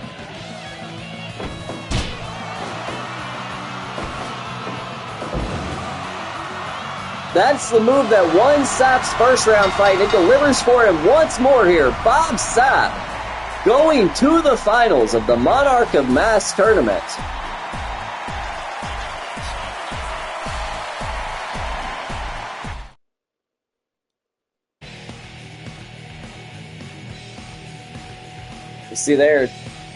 That's the move that won Sapp's first round fight. It delivers for him once more here. Bob Sapp going to the finals of the Monarch of Mass tournament. You see there,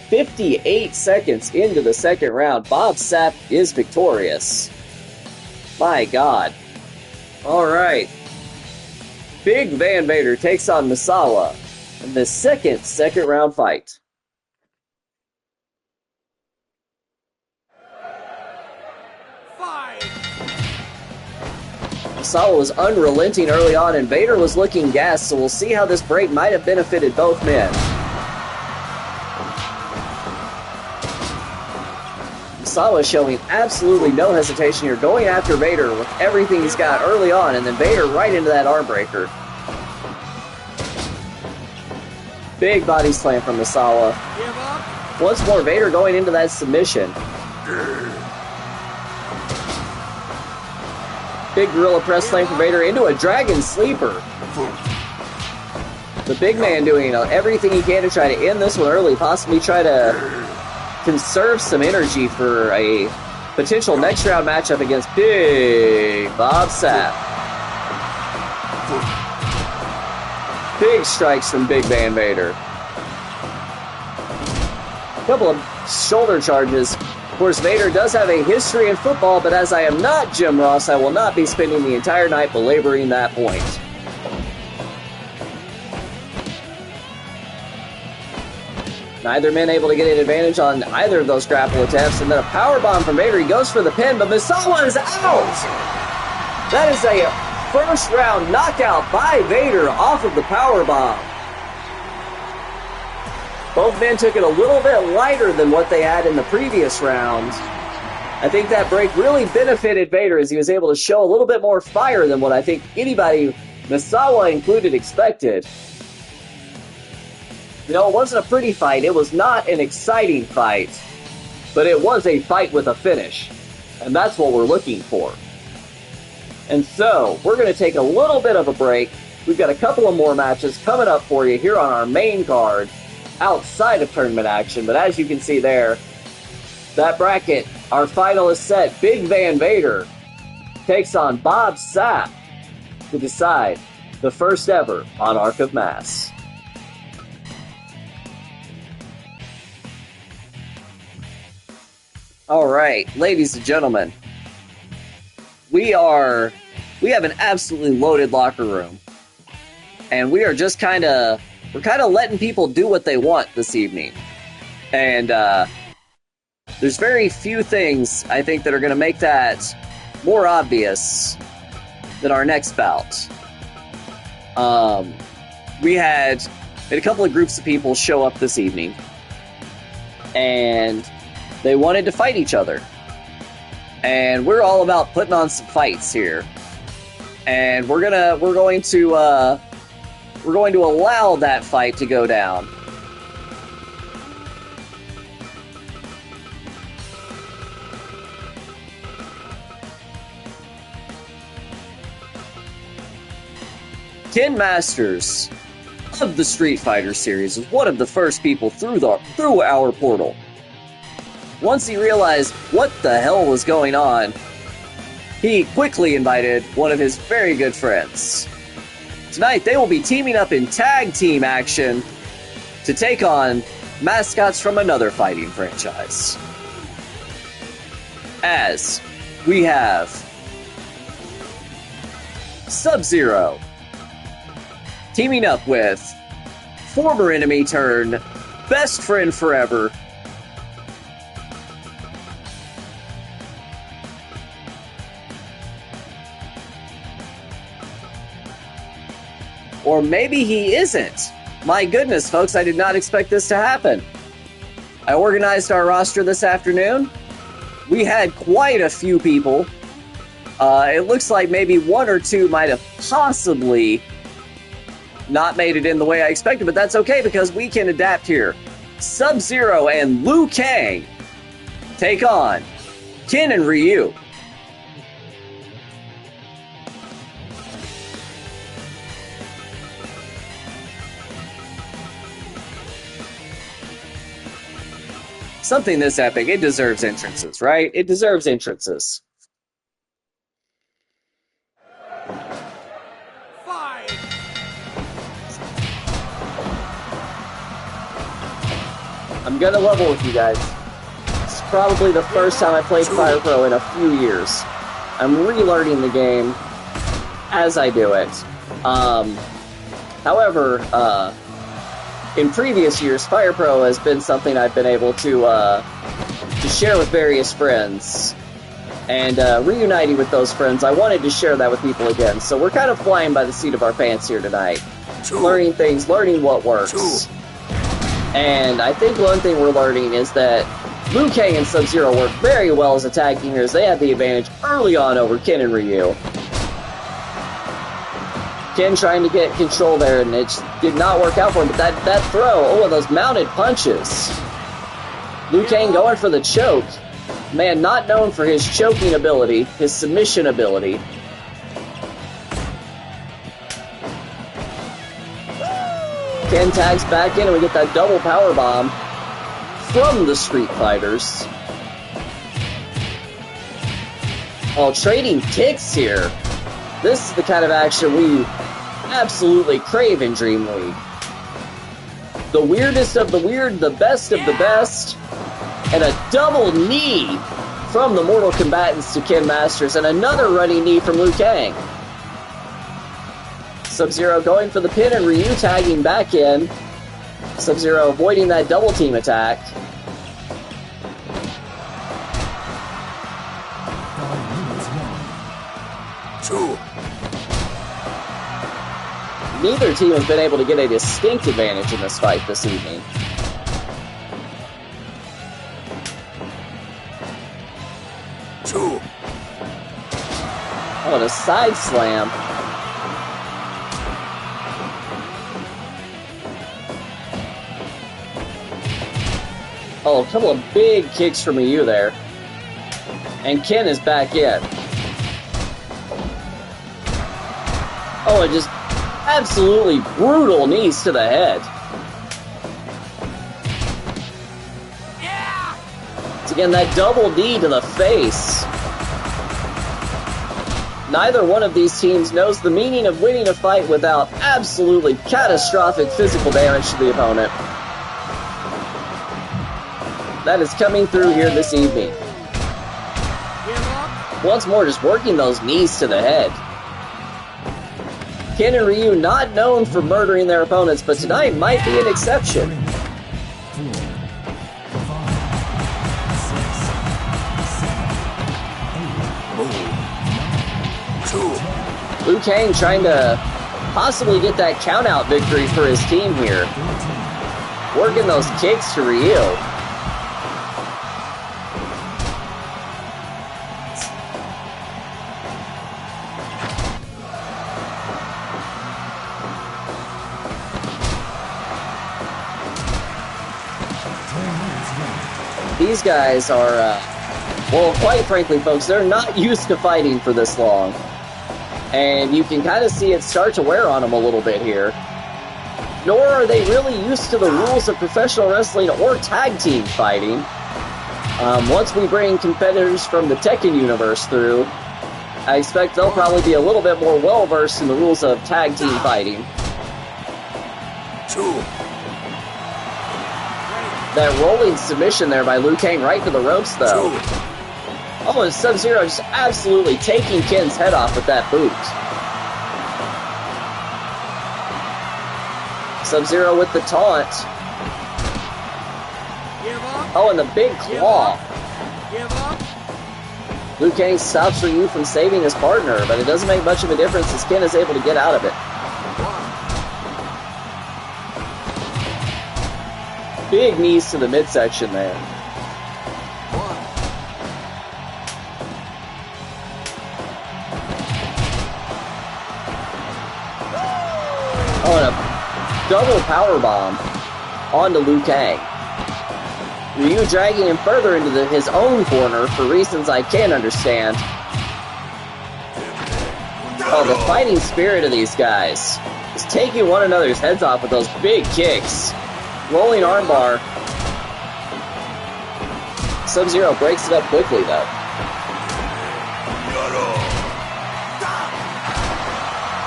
58 seconds into the second round, Bob Sapp is victorious. My God. All right. Big Van Vader takes on Masala in the second round fight. Masala was unrelenting early on, and Vader was looking gassed, so we'll see how this break might have benefited both men. Masala showing absolutely no hesitation here, going after Vader with everything he's got early on, and then Vader right into that arm breaker. Big body slam from Masala. Once more, Vader going into that submission. Big gorilla press slam from Vader into a dragon sleeper. The big man doing everything he can to try to end this one early, possibly try to conserve some energy for a potential next round matchup against Big Bob Sapp. Big strikes from Big Van Vader. A couple of shoulder charges. Of course, Vader does have a history in football, but as I am not Jim Ross, I will not be spending the entire night belaboring that point. Neither man able to get an advantage on either of those grapple attempts, and then a powerbomb from Vader. He goes for the pin, but Masala is out! That is a first round knockout by Vader off of the powerbomb. Both men took it a little bit lighter than what they had in the previous round. I think that break really benefited Vader as he was able to show a little bit more fire than what I think anybody, Masala included, expected. You know, it wasn't a pretty fight. It was not an exciting fight, but it was a fight with a finish, and that's what we're looking for. And so, we're going to take a little bit of a break. We've got a couple of more matches coming up for you here on our main card, outside of tournament action, but as you can see there, that bracket, our final is set. Big Van Vader takes on Bob Sapp to decide the first ever Monarch of Mass. All right, ladies and gentlemen, we have an absolutely loaded locker room, and we are just kind of letting people do what they want this evening. And there's very few things, I think, that are going to make that more obvious than our next bout. We had a couple of groups of people show up this evening, and they wanted to fight each other. And we're all about putting on some fights here. And we're going to allow that fight to go down. Ken Masters of the Street Fighter series was one of the first people through our portal. Once he realized what the hell was going on, he quickly invited one of his very good friends. Tonight, they will be teaming up in tag team action to take on mascots from another fighting franchise. As we have Sub-Zero teaming up with former enemy turned best friend forever, or maybe he isn't. My goodness, folks, I did not expect this to happen. I organized our roster this afternoon. We had quite a few people. It looks like maybe one or two might have possibly not made it in the way I expected, but that's okay because we can adapt here. Sub-Zero and Liu Kang take on Ken and Ryu. Something this epic, it deserves entrances, right? It deserves entrances. I'm gonna level with you guys. It's probably the first time I played Fire Pro in a few years. I'm relearning the game. as I do it. However, in previous years, Fire Pro has been something I've been able to share with various friends. And reuniting with those friends, I wanted to share that with people again. So we're kind of flying by the seat of our pants here tonight. Learning things, learning what works. And I think one thing we're learning is that Liu Kang and Sub-Zero work very well as a tag team here, as they had the advantage early on over Ken and Ryu. Ken trying to get control there, and it did not work out for him, but that throw, those mounted punches. Liu Kang going for the choke. Man, not known for his choking ability, his submission ability. Ken tags back in, and we get that double power bomb from the Street Fighters. Oh, trading kicks here. This is the kind of action we absolutely crave in Dream League. The weirdest of the weird, the best of the best, and a double knee from the Mortal Combatants to Ken Masters, and another running knee from Liu Kang. Sub-Zero going for the pin, and Ryu tagging back in. Sub-Zero avoiding that double team attack. Neither team has been able to get a distinct advantage in this fight this evening. Oh, and a side slam. Oh, a couple of big kicks from Ryu there. And Ken is back in. Oh, and just absolutely brutal knees to the head. It's again that double knee to the face. Neither one of these teams knows the meaning of winning a fight without absolutely catastrophic physical damage to the opponent. That is coming through here this evening. Once more, just working those knees to the head. Ken and Ryu not known for murdering their opponents, but tonight might be an exception. Liu Kang trying to possibly get that count-out victory for his team here. Working those kicks to Ryu. These guys are, well, quite frankly, folks, they're not used to fighting for this long. And you can kind of see it start to wear on them a little bit here. Nor are they really used to the rules of professional wrestling or tag team fighting. Once we bring competitors from the Tekken universe through, I expect they'll probably be a little bit more well-versed in the rules of tag team fighting. That rolling submission there by Liu Kang right to the ropes, though. Oh, and Sub-Zero just absolutely taking Ken's head off with that boot. Sub-Zero with the taunt. Oh, and the big claw. Liu Kang stops Ryu from saving his partner, but it doesn't make much of a difference as Ken is able to get out of it. Big knees to the midsection there. Oh, and a double powerbomb onto Liu Kang. Ryu dragging him further into his own corner for reasons I can't understand. Oh, the fighting spirit of these guys. Just taking one another's heads off with those big kicks. Rolling armbar. Sub-Zero breaks it up quickly, though.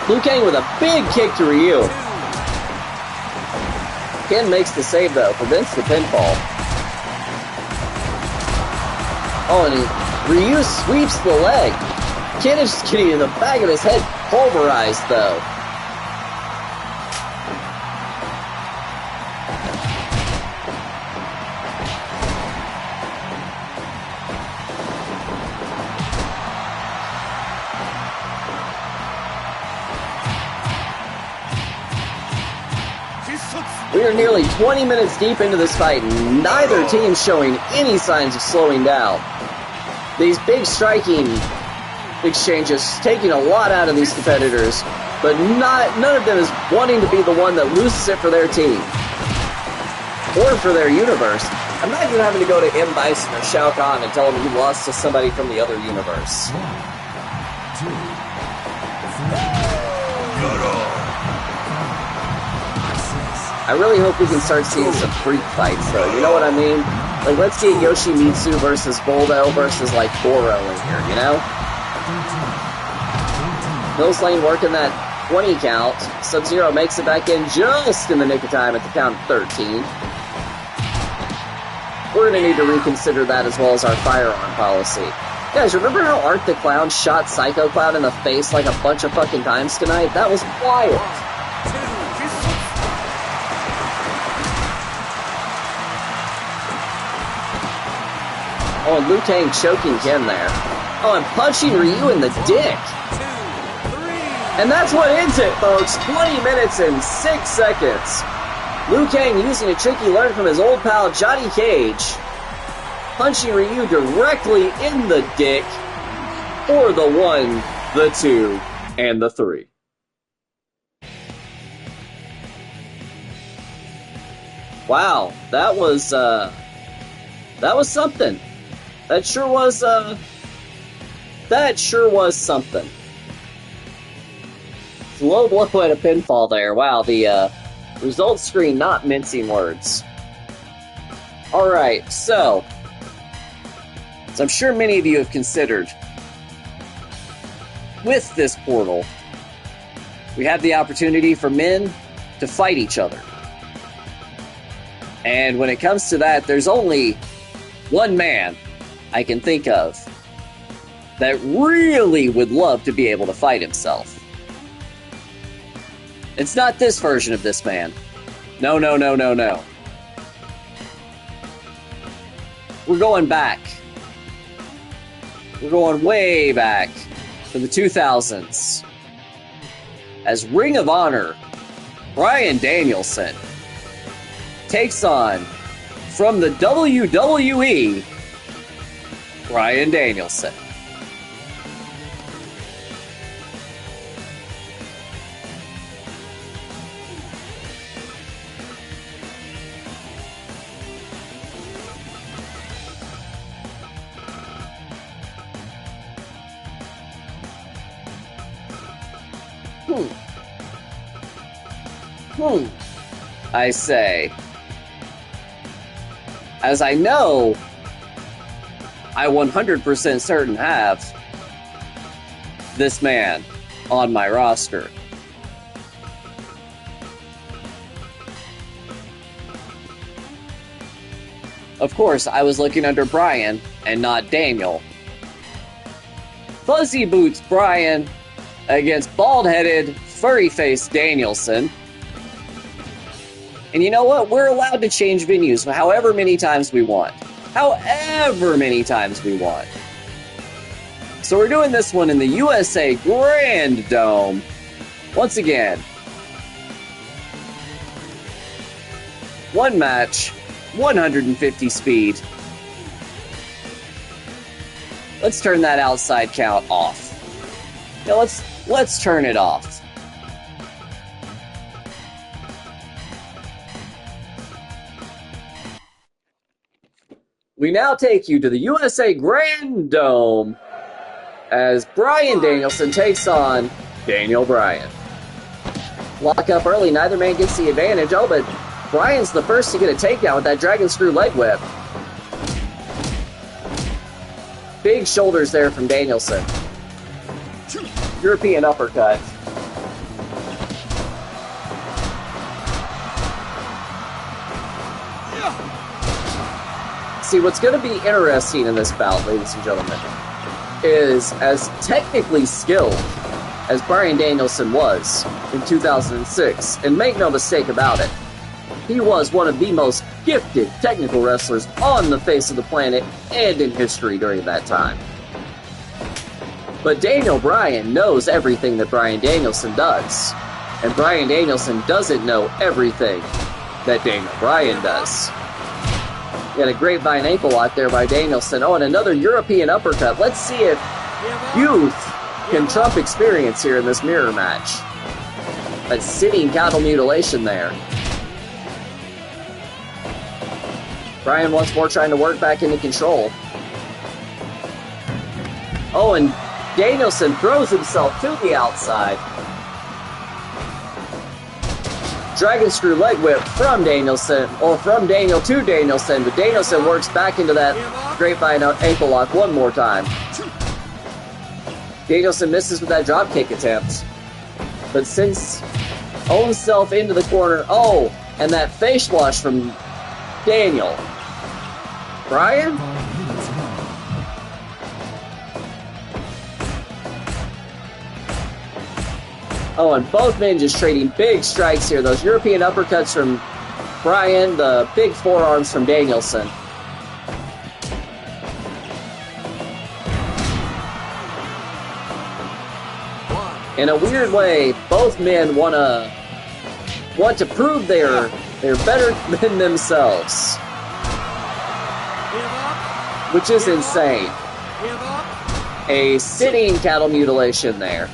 Liu Kang with a big kick to Ryu. Ken makes the save, though, prevents the pinfall. Oh, and Ryu sweeps the leg. Ken is just getting in the back of his head, pulverized, though. We are nearly 20 minutes deep into this fight, and neither team showing any signs of slowing down. These big striking exchanges taking a lot out of these competitors, but none of them is wanting to be the one that loses it for their team or for their universe. I'm not even having to go to M. Bison or Shao Kahn and tell him he lost to somebody from the other universe. 1, 2, 3. I really hope we can start seeing some freak fights, though. You know what I mean? Like, let's get Yoshimitsu versus Boldo versus, like, Goro in here, you know? Hills Lane working that 20 count. Sub-Zero makes it back in just in the nick of time at the count of 13. We're going to need to reconsider that as well as our firearm policy. Guys, remember how Art the Clown shot Psycho Clown in the face like a bunch of fucking times tonight? That was wild. Oh, and Liu Kang choking Ken there. Oh, and punching Ryu in the dick. And that's what ends it, folks. 20 minutes and 6 seconds. Liu Kang using a trick he learned from his old pal Johnny Cage. Punching Ryu directly in the dick for the 1, the 2, and the 3. Wow, that was something. That sure was something. Low blow at a pinfall there. Wow, the results screen not mincing words. Alright, so as I'm sure many of you have considered, with this portal, we have the opportunity for men to fight each other. And when it comes to that, there's only one man I can think of that really would love to be able to fight himself. It's not this version of this man. No, no, no, no, no. We're going back. We're going way back to the 2000s. As Ring of Honor, Bryan Danielson takes on, from the WWE, Bryan Danielson. I say, as I know, I 100% certain have this man on my roster. Of course, I was looking under Bryan and not Daniel. Fuzzy Boots Bryan against bald-headed, furry-faced Danielson. And you know what? We're allowed to change venues however many times we want. However many times we want. So we're doing this one in the USA Grand Dome. Once again. One match, 150 speed. Let's turn that outside count off. Yeah, let's turn it off. We now take you to the USA Grand Dome as Bryan Danielson takes on Daniel Bryan. Lock up early, neither man gets the advantage. Oh, but Bryan's the first to get a takedown with that dragon screw leg whip. Big shoulders there from Danielson. European uppercut. See, what's going to be interesting in this bout, ladies and gentlemen, is as technically skilled as Bryan Danielson was in 2006. And make no mistake about it, he was one of the most gifted technical wrestlers on the face of the planet and in history during that time. But Daniel Bryan knows everything that Bryan Danielson does. And Bryan Danielson doesn't know everything that Daniel Bryan does. He had a grapevine ankle lock there by Danielson. Oh, and another European uppercut. Let's see if youth can trump experience here in this mirror match. That sitting cattle mutilation there. Bryan once more trying to work back into control. Oh, and Danielson throws himself to the outside. Dragon screw leg whip from Danielson, or from Daniel to Danielson, but Danielson works back into that grapevine ankle lock one more time. Danielson misses with that dropkick attempt, but since own self into the corner, oh, and that face wash from Daniel. Bryan? Oh, and both men just trading big strikes here. Those European uppercuts from Bryan, the big forearms from Danielson. In a weird way, both men want to prove they're better than themselves, which is insane. A sitting cattle mutilation there.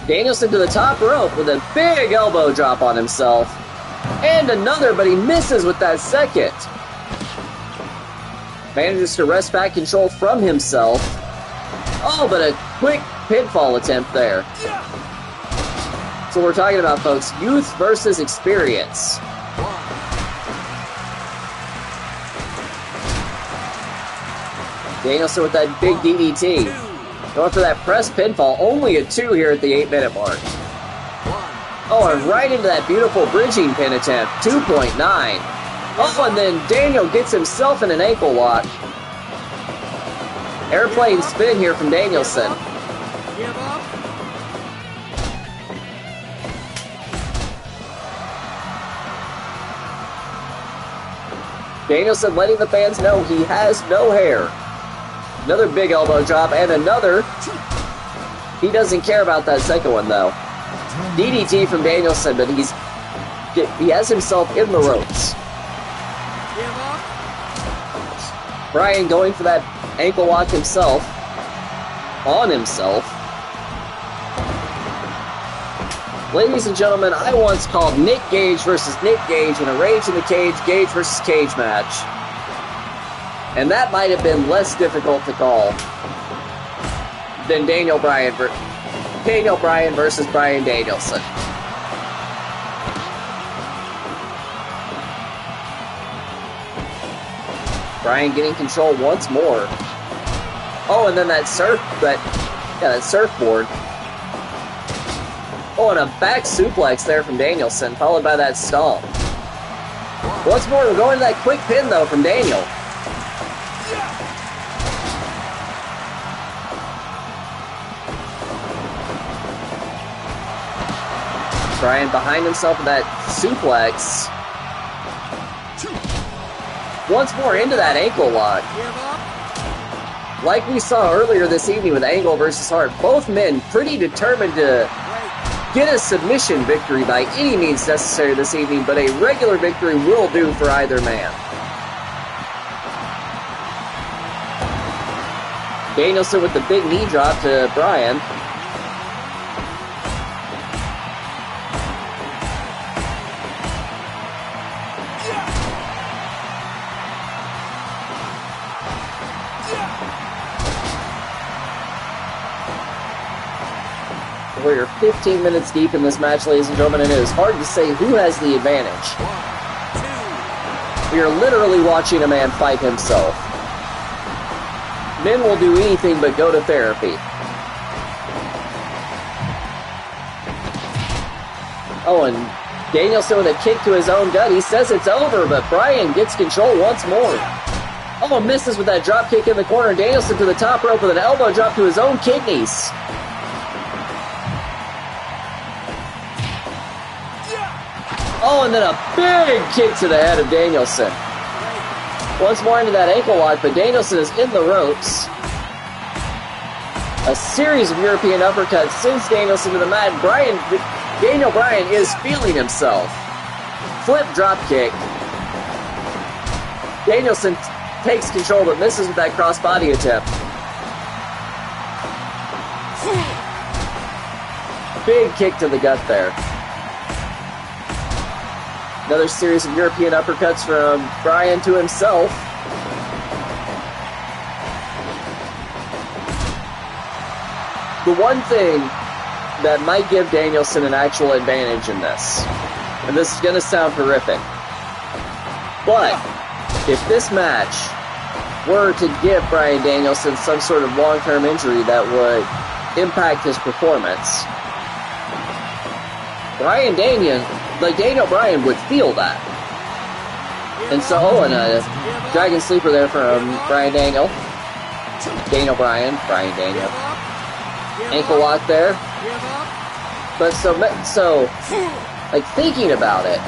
Danielson to the top rope with a big elbow drop on himself. And another, but he misses with that second. Manages to wrest back control from himself. Oh, but a quick pinfall attempt there. So we're talking about, folks, youth versus experience. Danielson with that big DDT. Going for that press pinfall, only a 2 here at the 8-minute mark. Oh, and right into that beautiful bridging pin attempt, 2.9. Oh, and then Daniel gets himself in an ankle lock. Airplane spin here from Danielson. Danielson letting the fans know he has no hair. Another big elbow drop, and another. He doesn't care about that second one, though. DDT from Danielson, but he has himself in the ropes. Bryan going for that ankle lock himself. On himself. Ladies and gentlemen, I once called Nick Gage versus Nick Gage in a Rage in the Cage, Gage versus Cage match. And that might have been less difficult to call than Daniel Bryan versus Bryan Danielson. Bryan getting control once more. Oh, and then that surfboard. Oh, and a back suplex there from Danielson, followed by that stomp. Once more, we're going to that quick pin, though, from Daniel. Bryan behind himself with that suplex. Once more into that ankle lock. Like we saw earlier this evening with Angle versus Hart, both men pretty determined to get a submission victory by any means necessary this evening, but a regular victory will do for either man. Danielson with the big knee drop to Bryan. We're 15 minutes deep in this match, ladies and gentlemen, and it is hard to say who has the advantage. We are literally watching a man fight himself. Men will do anything but go to therapy. Oh, and Danielson with a kick to his own gut. He says it's over, but Bryan gets control once more. Oh, misses with that drop kick in the corner. Danielson to the top rope with an elbow drop to his own kidneys. Oh, and then a big kick to the head of Danielson. Once more into that ankle lock, but Danielson is in the ropes. A series of European uppercuts sends Danielson to the mat. Daniel Bryan is feeling himself. Flip drop kick. Danielson takes control but misses with that crossbody attempt. Big kick to the gut there. Another series of European uppercuts from Bryan to himself. The one thing that might give Danielson an actual advantage in this, and this is going to sound horrific, but if this match were to give Bryan Danielson some sort of long-term injury that would impact his performance, Daniel Bryan would feel that. And so, and a Dragon Sleeper there from Bryan Daniel. Daniel Bryan Daniel. Ankle lock there. But so, like, thinking about it,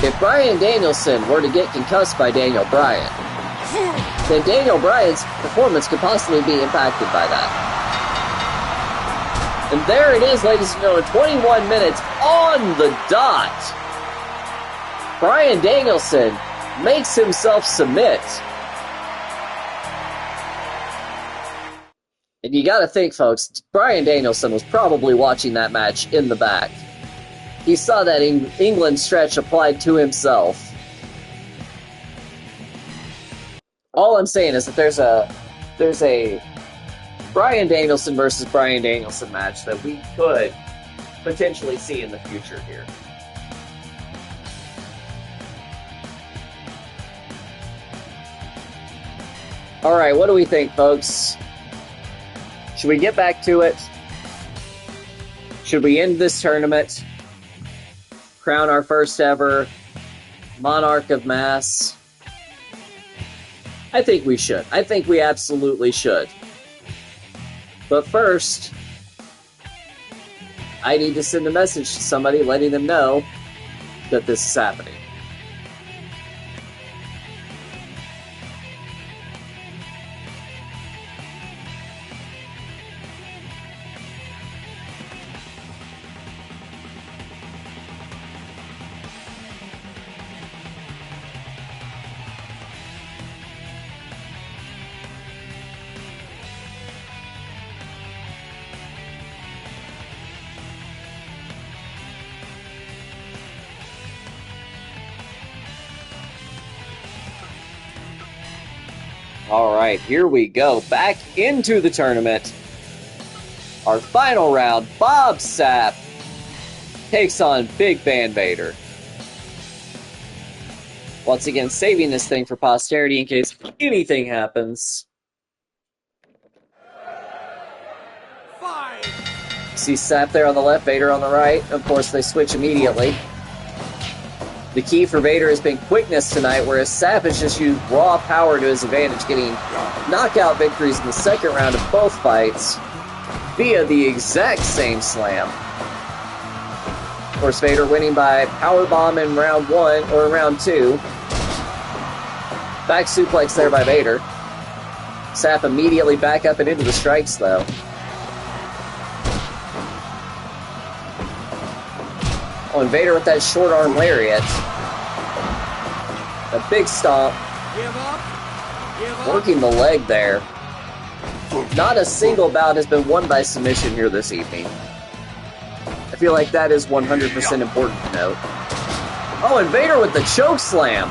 if Bryan Danielson were to get concussed by Daniel Bryan, then Daniel Bryan's performance could possibly be impacted by that. And there it is, ladies and gentlemen, 21 minutes on the dot. Bryan Danielson makes himself submit. And you gotta think, folks, Bryan Danielson was probably watching that match in the back. He saw that England stretch applied to himself. All I'm saying is that there's a Bryan Danielson versus Bryan Danielson match that we could potentially see in the future here. Alright, what do we think, folks? Should we get back to it? Should we end this tournament? Crown our first ever Monarch of Mass? I think we should. I think we absolutely should. But first, I need to send a message to somebody letting them know that this is happening. Alright, here we go. Back into the tournament. Our final round, Bob Sapp takes on Big Van Vader. Once again, saving this thing for posterity in case anything happens. See Sapp there on the left, Vader on the right. Of course, they switch immediately. The key for Vader has been quickness tonight, whereas Sapp has just used raw power to his advantage, getting knockout victories in the second round of both fights via the exact same slam. Of course, Vader winning by powerbomb in round 1, or round 2. Back suplex there by Vader. Sapp immediately back up and into the strikes, though. Oh, and Vader with that short arm lariat. A big stomp. Working the leg there. Not a single bout has been won by submission here this evening. I feel like that is 100% important to note. Oh, and Vader with the choke slam.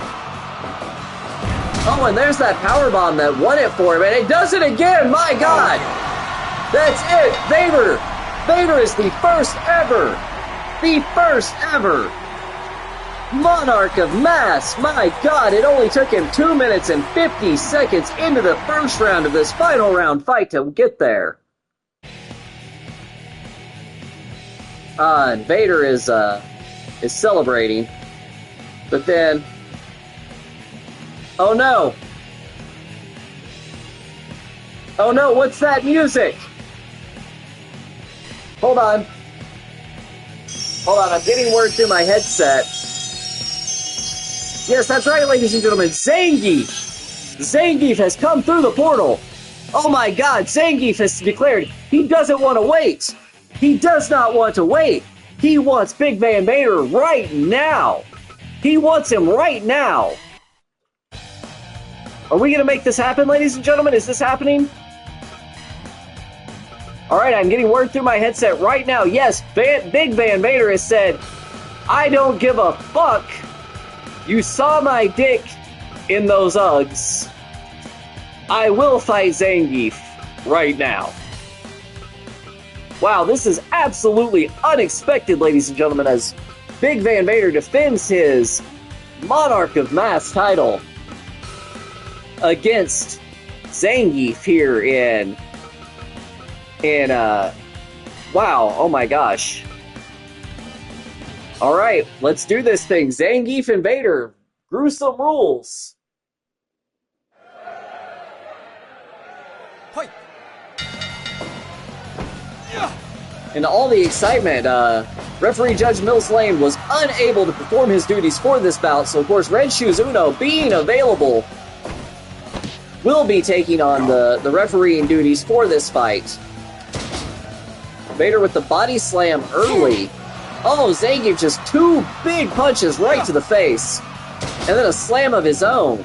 Oh, and there's that powerbomb that won it for him, and it does it again! My God! That's it! Vader is the first ever Monarch of Mass. My God, it only took him 2 minutes and 50 seconds into the first round of this final round fight to get there. And Vader is celebrating, but then, oh no, Oh no, what's that music? Hold on. Hold on, I'm getting word through my headset. Yes, that's right, ladies and gentlemen. Zangief! Zangief has come through the portal. Oh my god, Zangief has declared he doesn't want to wait. He does not want to wait. He wants Big Van Vader right now. He wants him right now. Are we going to make this happen, ladies and gentlemen? Is this happening? Alright, I'm getting word through my headset right now. Yes, Big Van Vader has said, I don't give a fuck. You saw my dick in those Uggs. I will fight Zangief right now. Wow, this is absolutely unexpected, ladies and gentlemen, as Big Van Vader defends his Monarch of Mass title against Zangief here in wow, oh my gosh. Alright, let's do this thing. Zangief and Vader, gruesome rules. In all the excitement, referee Judge Mills Lane was unable to perform his duties for this bout, so of course Red Shoes Uno, being available, will be taking on the refereeing duties for this fight. Vader with the body slam early. Oh, Zangief just two big punches right to the face. And then a slam of his own.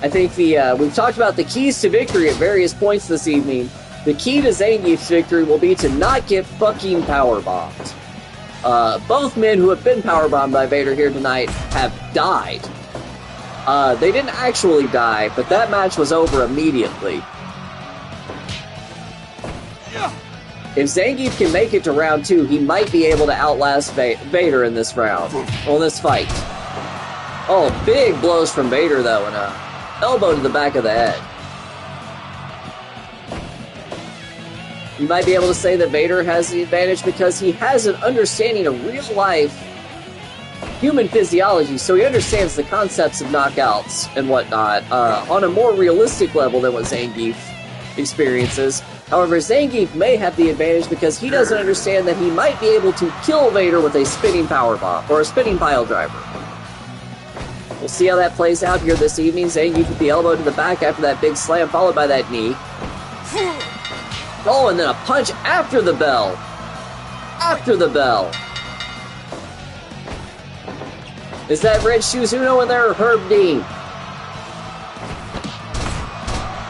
I think we've talked about the keys to victory at various points this evening. The key to Zangief's victory will be to not get fucking powerbombed. Both men who have been powerbombed by Vader here tonight have died. They didn't actually die, but that match was over immediately. If Zangief can make it to round 2, he might be able to outlast Vader in this round. Well, this fight. Oh, big blows from Vader, though, and a elbow to the back of the head. You might be able to say that Vader has the advantage because he has an understanding of real-life human physiology, so he understands the concepts of knockouts and whatnot on a more realistic level than what Zangief experiences. However, Zangief may have the advantage because he doesn't understand that he might be able to kill Vader with a spinning powerbomb or a spinning pile driver. We'll see how that plays out here this evening. Zangief with the elbow to the back after that big slam, followed by that knee. Oh, and then a punch after the bell. After the bell. Is that Red Shoes Uno in there or Herb Dean?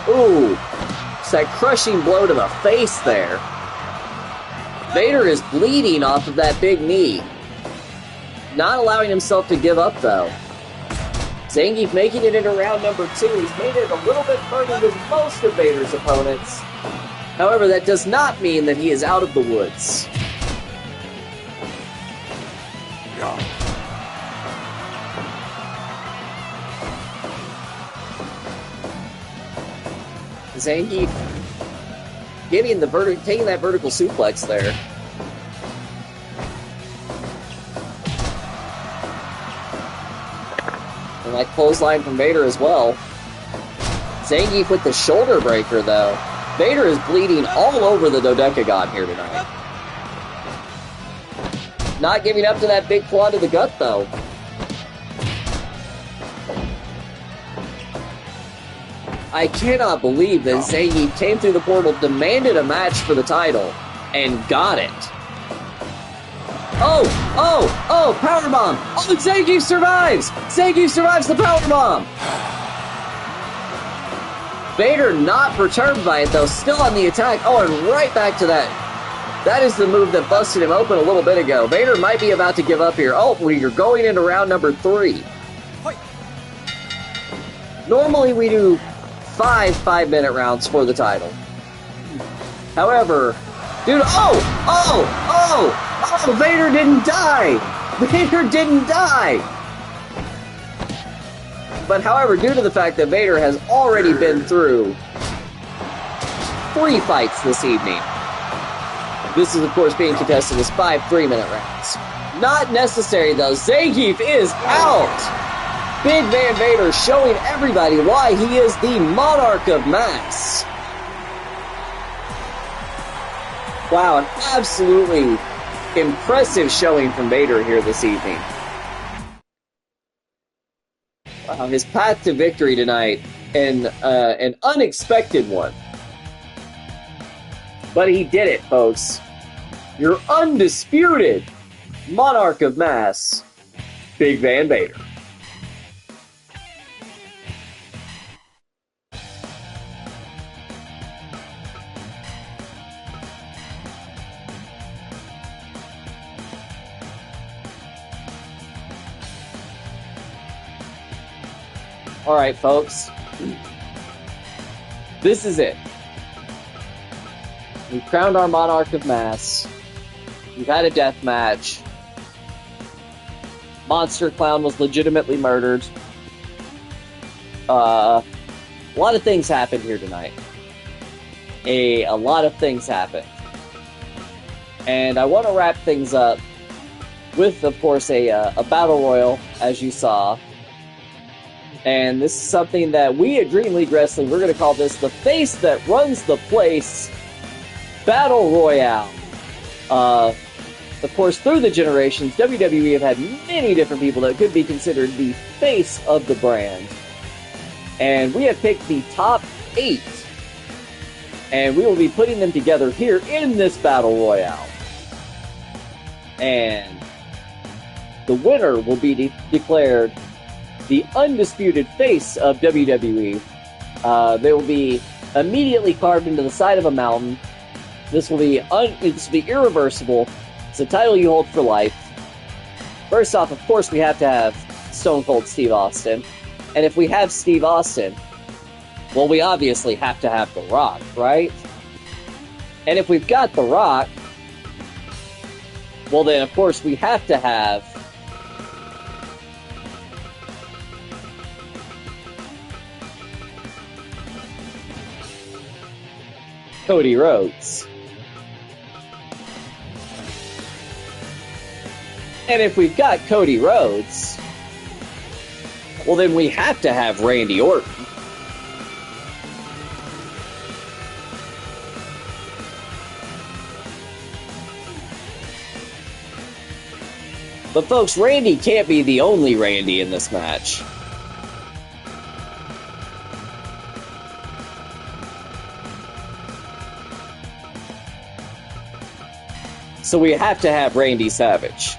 Ooh. It's that crushing blow to the face there. Vader is bleeding off of that big knee. Not allowing himself to give up, though. Zangief making it into round number 2. He's made it a little bit further than most of Vader's opponents. However, that does not mean that he is out of the woods. Zangief getting taking that vertical suplex there. And that clothesline from Vader as well. Zangief with the shoulder breaker, though. Vader is bleeding all over the Dodecagon here tonight. Not giving up to that big claw to the gut, though. I cannot believe that Zangief came through the portal, demanded a match for the title, and got it. Oh! Powerbomb! Oh, Zangief survives! Zangief survives the powerbomb! Vader not perturbed by it, though, still on the attack. Oh, and right back to that. That is the move that busted him open a little bit ago. Vader might be about to give up here. Oh, we're going into round number 3. Normally we do 5-minute rounds for the title. However, dude, Vader didn't die! Vader didn't die! But however, due to the fact that Vader has already been through 3 fights this evening, this is of course being contested as 5 3-minute rounds. Not necessary though. Zangief is out! Big Van Vader showing everybody why he is the Monarch of Mass. Wow, an absolutely impressive showing from Vader here this evening. Wow, his path to victory tonight, and an unexpected one. But he did it, folks. Your undisputed Monarch of Mass, Big Van Vader. All right, folks. This is it. We've crowned our Monarch of Mass. We've had a death match. Monster Clown was legitimately murdered. A lot of things happened here tonight. A lot of things happened. And I want to wrap things up with, of course, a battle royal, as you saw. And this is something that we at Dream League Wrestling, we're going to call this the face that runs the place Battle Royale. Of course, through the generations, WWE have had many different people that could be considered the face of the brand. And we have picked the top 8. And we will be putting them together here in this Battle Royale. And the winner will be declared the undisputed face of WWE. They will be immediately carved into the side of a mountain. This will be irreversible. It's a title you hold for life. First off, of course, we have to have Stone Cold Steve Austin. And if we have Steve Austin, well, we obviously have to have The Rock, right? And if we've got The Rock, well then, of course, we have to have Cody Rhodes. And if we've got Cody Rhodes, well then we have to have Randy Orton. But folks, Randy can't be the only Randy in this match. So we have to have Randy Savage.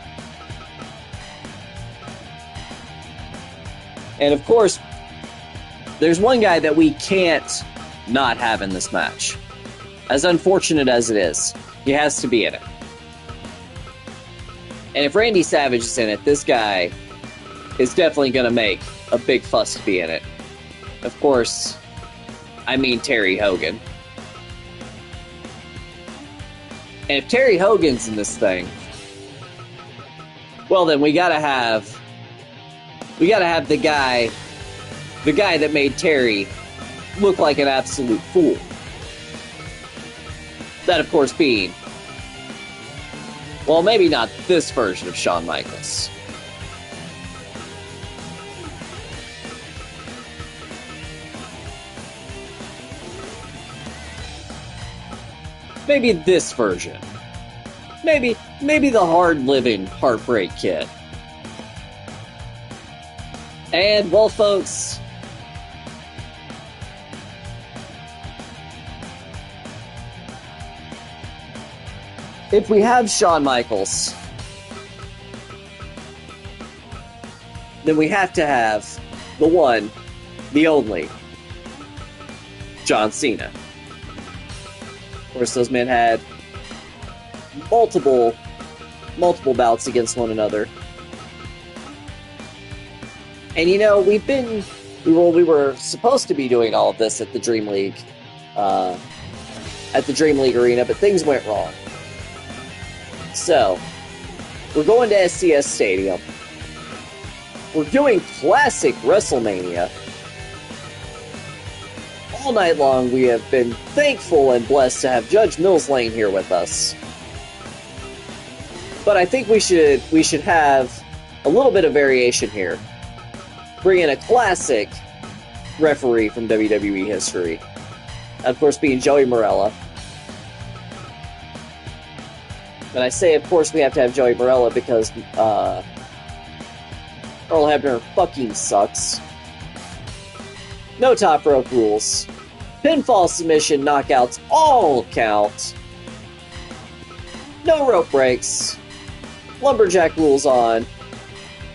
And of course, there's one guy that we can't not have in this match. As unfortunate as it is, he has to be in it. And if Randy Savage is in it, this guy is definitely going to make a big fuss to be in it. Of course, I mean Terry Hogan. And if Terry Hogan's in this thing, well then we gotta have the guy that made Terry look like an absolute fool. That, of course, being, well, maybe not this version of Shawn Michaels. Maybe this version. Maybe the hard-living Heartbreak Kid. And, well, folks, if we have Shawn Michaels, then we have to have the one, the only, John Cena. Of course, those men had multiple bouts against one another. And you know, we were supposed to be doing all of this at the Dream League, Arena, but things went wrong. So, we're going to SCS Stadium. We're doing classic WrestleMania. All night long, we have been thankful and blessed to have Judge Mills Lane here with us. But I think we should have a little bit of variation here. bring in a classic referee from WWE history. Of course, being Joey Morella. And I say, of course, we have to have Joey Morella because Earl Hebner fucking sucks. No top rope rules. Pinfall, submission, knockouts all count. No rope breaks. Lumberjack rules on.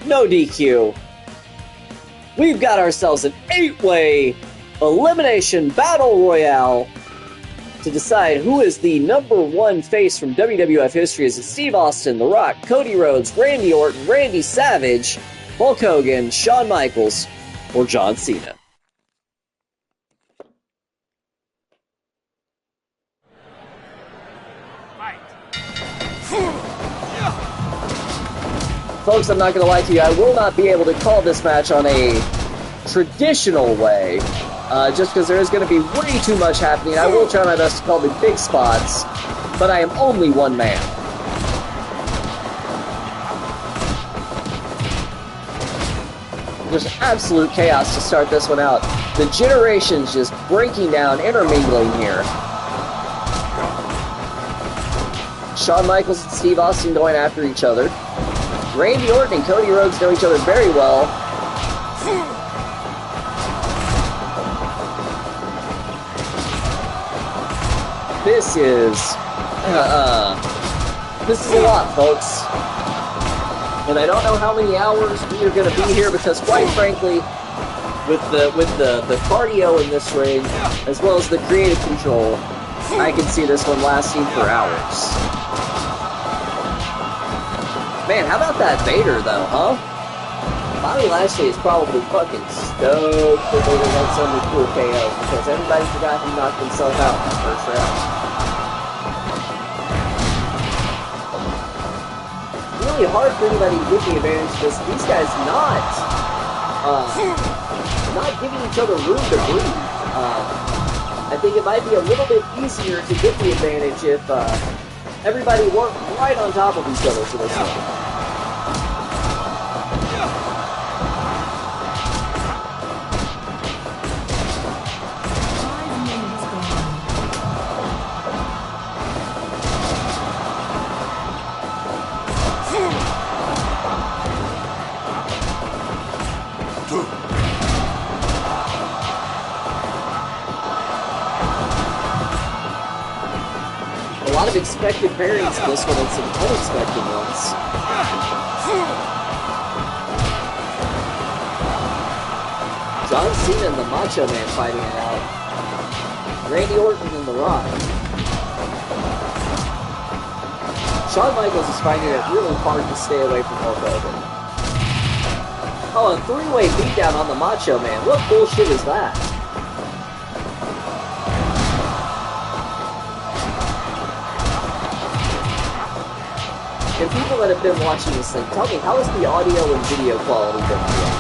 No DQ. We've got ourselves an 8-way elimination battle royale to decide who is the #1 face from WWF history. Is it Steve Austin, The Rock, Cody Rhodes, Randy Orton, Randy Savage, Hulk Hogan, Shawn Michaels, or John Cena? Folks, I'm not going to lie to you, I will not be able to call this match on a traditional way, just because there is going to be way too much happening. I will try my best to call the big spots, but I am only one man. There's absolute chaos to start this one out. The generations just breaking down, intermingling here. Shawn Michaels and Steve Austin going after each other. Randy Orton and Cody Rhodes know each other very well. This is a lot, folks. And I don't know how many hours we are going to be here because, quite frankly, with the cardio in this ring, as well as the creative control, I can see this one lasting for hours. Man, how about that Vader, though, huh? Bobby Lashley is probably fucking stoked that Vader got some cool KO, because everybody forgot he knocked himself out in the first round. Really hard for anybody to get the advantage of this. These guys not giving each other room to breathe. I think it might be a little bit easier to get the advantage if everybody weren't right on top of each other for this one. A lot of expected pairings in this one and some unexpected ones. John Cena and the Macho Man fighting it out. Randy Orton and The Rock. Shawn Michaels is finding it really hard to stay away from Hulk Hogan. Oh, a 3-way beatdown on the Macho Man. What bullshit is that? And people that have been watching this thing, tell me, how has the audio and video quality been for?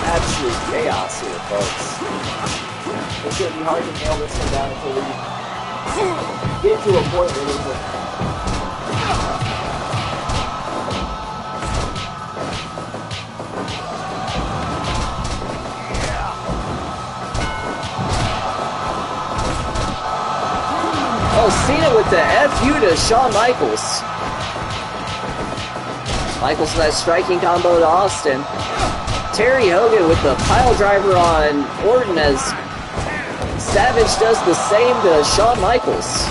Absolute chaos here, folks. It's going to be hard to nail this one down until we get to a point where there's a... Oh, Cena with the FU to Shawn Michaels. Michaels with that striking combo to Austin. Terry Hogan with the pile driver on Orton as Savage does the same to Shawn Michaels.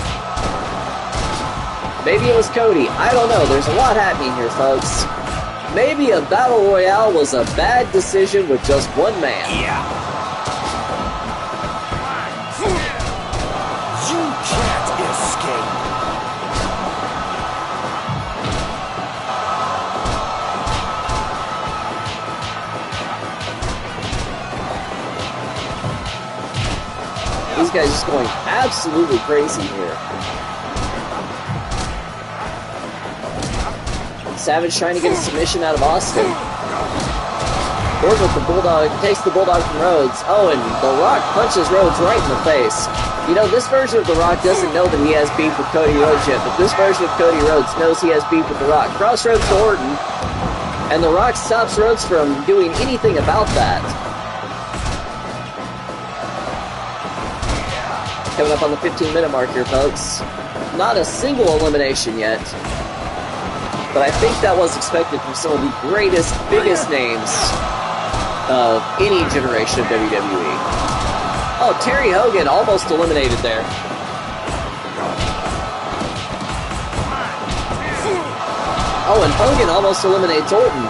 Maybe it was Cody. I don't know. There's a lot happening here, folks. Maybe a battle royale was a bad decision with just one man. Yeah. You can't escape. These guys just going absolutely crazy here. Savage trying to get a submission out of Austin. Orton with the Bulldog, takes the Bulldog from Rhodes. Oh, and The Rock punches Rhodes right in the face. You know, this version of The Rock doesn't know that he has beef with Cody Rhodes yet, but this version of Cody Rhodes knows he has beef with The Rock. Crossroads to Orton, and The Rock stops Rhodes from doing anything about that. Coming up on the 15-minute mark here, folks. Not a single elimination yet. But I think that was expected from some of the greatest, biggest names of any generation of WWE. Oh, Terry Hogan almost eliminated there. Oh, and Hogan almost eliminates Orton.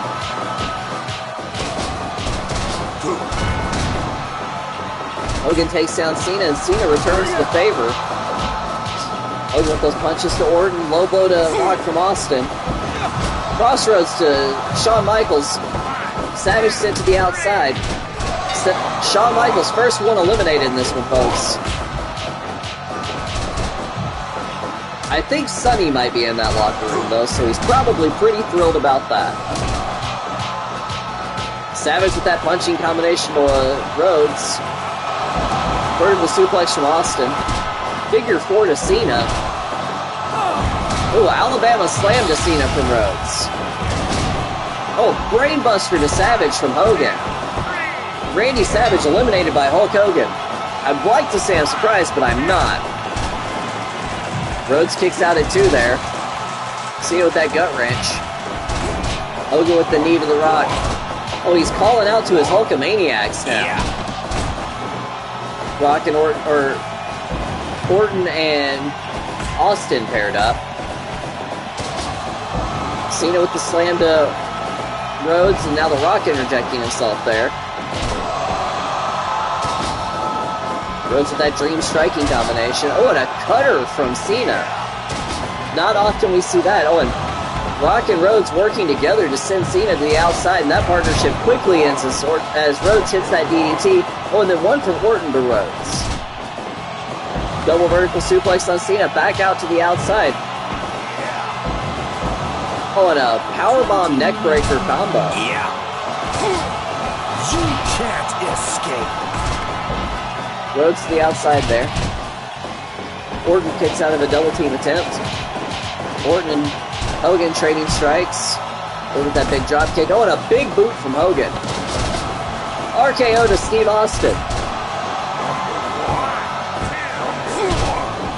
Hogan takes down Cena, and Cena returns the favor. Hogan with those punches to Orton, low blow to Rock from Austin. Crossroads to Shawn Michaels. Savage sent to the outside. Shawn Michaels, first one eliminated in this one, folks. I think Sonny might be in that locker room, though, so he's probably pretty thrilled about that. Savage with that punching combination to Rhodes. Vertical suplex from Austin. Figure 4 to Cena. Ooh, Alabama slam to Cena from Rhodes. Oh, brainbuster to Savage from Hogan. Randy Savage eliminated by Hulk Hogan. I'd like to say I'm surprised, but I'm not. Rhodes kicks out at 2 there. Cena with that gut wrench. Hogan with the knee to the Rock. Oh, he's calling out to his Hulkamaniacs now. Yeah. Rock and Orton and Austin paired up. Cena with the slam to Rhodes, and now The Rock interjecting himself there. Rhodes with that dream striking combination. Oh, and a cutter from Cena. Not often we see that. Oh, and Rock and Rhodes working together to send Cena to the outside, and that partnership quickly ends as Rhodes hits that DDT. Oh, and then one from Orton to Rhodes. Double vertical suplex on Cena, back out to the outside. Oh, and a powerbomb neckbreaker combo. Yeah. You can't escape. Rhodes to the outside there. Orton kicks out of a double team attempt. Orton and Hogan trading strikes. Orton with that big drop kick. Oh, and a big boot from Hogan. RKO to Steve Austin.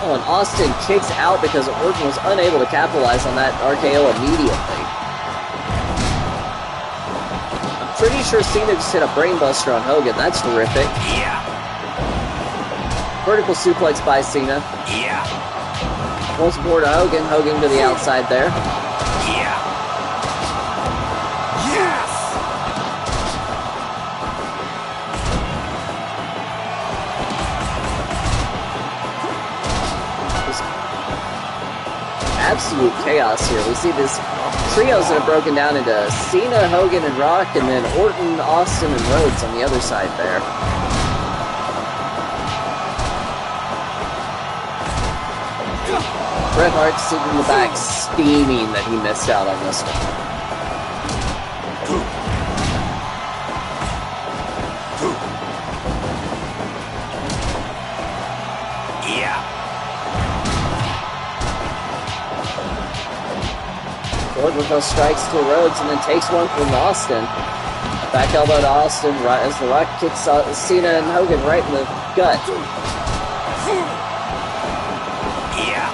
Oh, and Austin kicks out because Orton was unable to capitalize on that RKO immediately. I'm pretty sure Cena just hit a brainbuster on Hogan. That's terrific. Yeah. Vertical suplex by Cena. Yeah. Once more to Hogan. Hogan to the outside there. Yeah. Yes. Absolute chaos here. We see this trios that have broken down into Cena, Hogan, and Rock, and then Orton, Austin, and Rhodes on the other side there. Bret Hart sitting in the back, steaming that he missed out on this one. Yeah. Ford with those strikes to Rhodes, and then takes one from Austin. Back elbow to Austin, right as The Rock kicks Cena and Hogan right in the gut.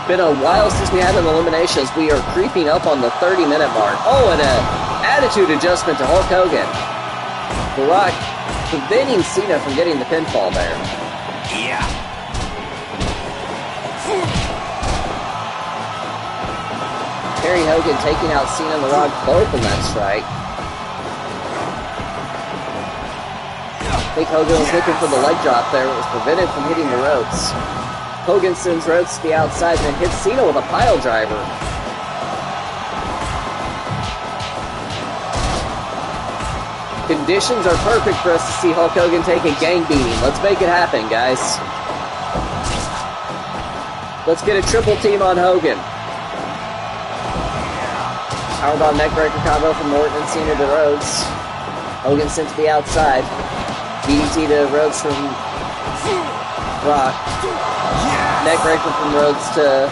Been a while since we had an elimination as we are creeping up on the 30-minute mark. Oh, and an attitude adjustment to Hulk Hogan. The Rock preventing Cena from getting the pinfall there. Yeah. Terry Hogan taking out Cena and The Rock both in that strike. I think Hogan was looking for the leg drop there. It was prevented from hitting the ropes. Hogan sends Rhodes to the outside and then hits Cena with a pile driver. Conditions are perfect for us to see Hulk Hogan take a gang beating. Let's make it happen, guys. Let's get a triple team on Hogan. Powerbomb neckbreaker combo from Orton and Cena to Rhodes. Hogan sent to the outside. DDT to Rhodes from Rock. Neckbreaker from Rhodes to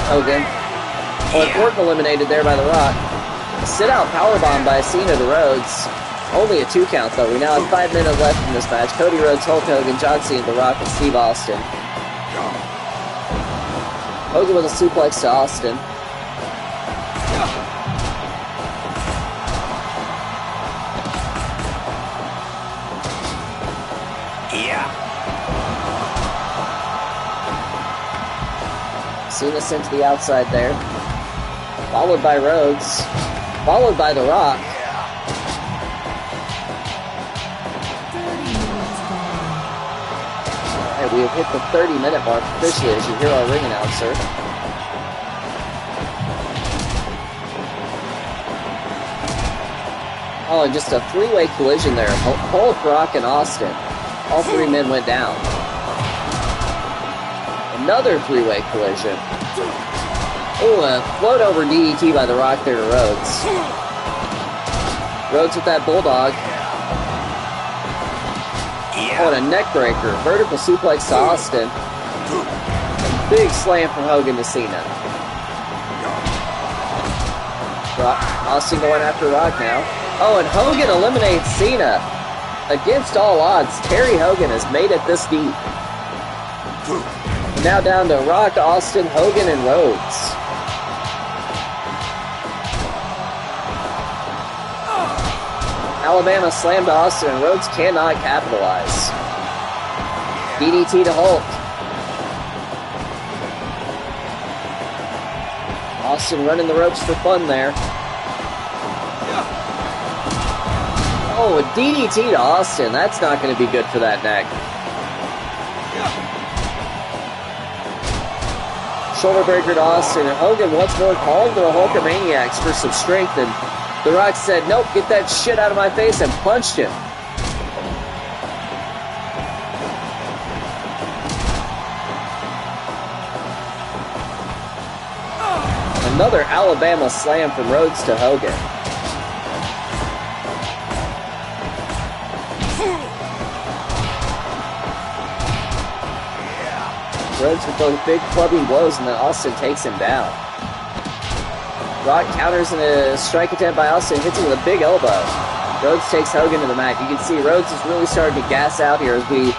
Hogan. Oh, Orton eliminated there by The Rock. Sit-out powerbomb by Cena to Rhodes. Only a 2 count, though. We now have 5 minutes left in this match. Cody Rhodes, Hulk Hogan, John Cena, The Rock, and Steve Austin. Hogan with a suplex to Austin. Cena sent to the outside there. Followed by Rhodes. Followed by The Rock. Alright, we have hit the 30-minute mark officially as you hear our ring announcer. Oh, and just a 3-way collision there. Hulk, Rock, and Austin. All 3 men went down. Another 3-way collision. Oh, a float over DDT by The Rock there to Rhodes. Rhodes with that Bulldog. Oh, and a neck breaker. Vertical suplex to Austin. Big slam from Hogan to Cena. Austin going after Rock now. Oh, and Hogan eliminates Cena. Against all odds, Terry Hogan has made it this deep. Now down to Rock, Austin, Hogan, and Rhodes. Alabama slam to Austin, and Rhodes cannot capitalize. DDT to Hulk. Austin running the ropes for fun there. Oh, a DDT to Austin. That's not going to be good for that neck. Shoulder breaker to Austin, and Hogan once more calling to the Hulkamaniacs for some strength, and The Rock said, nope, get that shit out of my face, and punched him. Another Alabama slam from Rhodes to Hogan. Rhodes with those big clubbing blows, and then Austin takes him down. Rock counters in a strike attempt by Austin, hits him with a big elbow. Rhodes takes Hogan to the mat. You can see Rhodes is really starting to gas out here as we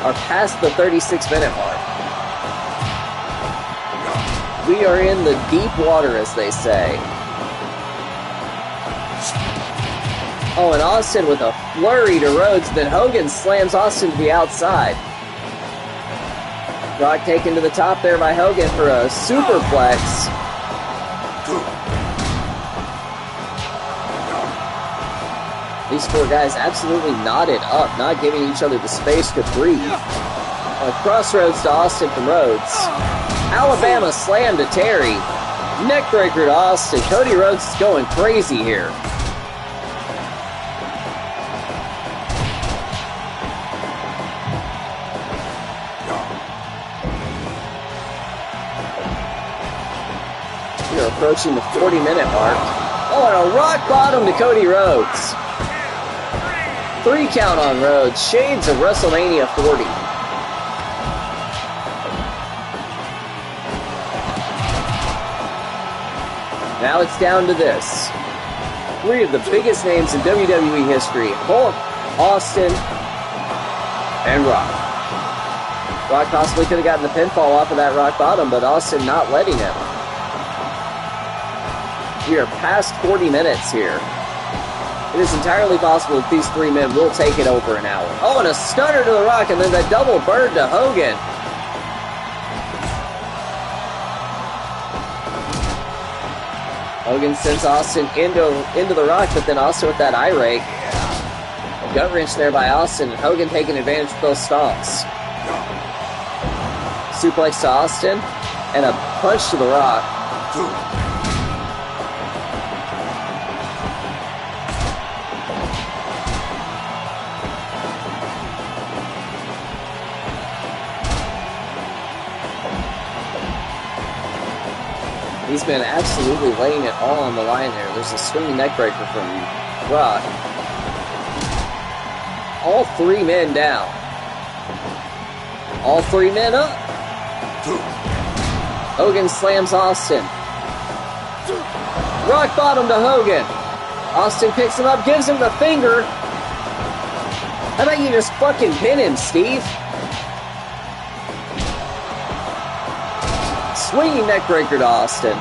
are past the 36-minute mark. We are in the deep water, as they say. Oh, and Austin with a flurry to Rhodes, then Hogan slams Austin to the outside. Rock taken to the top there by Hogan for a superplex. These 4 guys absolutely knotted up, not giving each other the space to breathe. Crossroads to Austin from Rhodes. Alabama slam to Terry. Neckbreaker to Austin. Cody Rhodes is going crazy here. We are approaching the 40-minute mark. Oh, and a rock bottom to Cody Rhodes. 3 count on Rhodes. Shades of WrestleMania 40. Now it's down to this. 3 of the biggest names in WWE history. Hulk, Austin, and Rock. Rock possibly could have gotten the pinfall off of that rock bottom, but Austin not letting him. We are past 40 minutes here. It is entirely possible that these 3 men will take it over an hour. Oh, and a stunner to The Rock, and then the double bird to Hogan. Hogan sends Austin into The Rock, but then also with that eye rake. A gut wrench there by Austin, and Hogan taking advantage of those stomps. Suplex to Austin, and a punch to The Rock. These these men absolutely laying it all on the line there. There's a swinging neckbreaker from Rock. All 3 men down. All 3 men up. Hogan slams Austin. Rock bottom to Hogan. Austin picks him up, gives him the finger. How about you just fucking pin him, Steve? Swinging neckbreaker to Austin.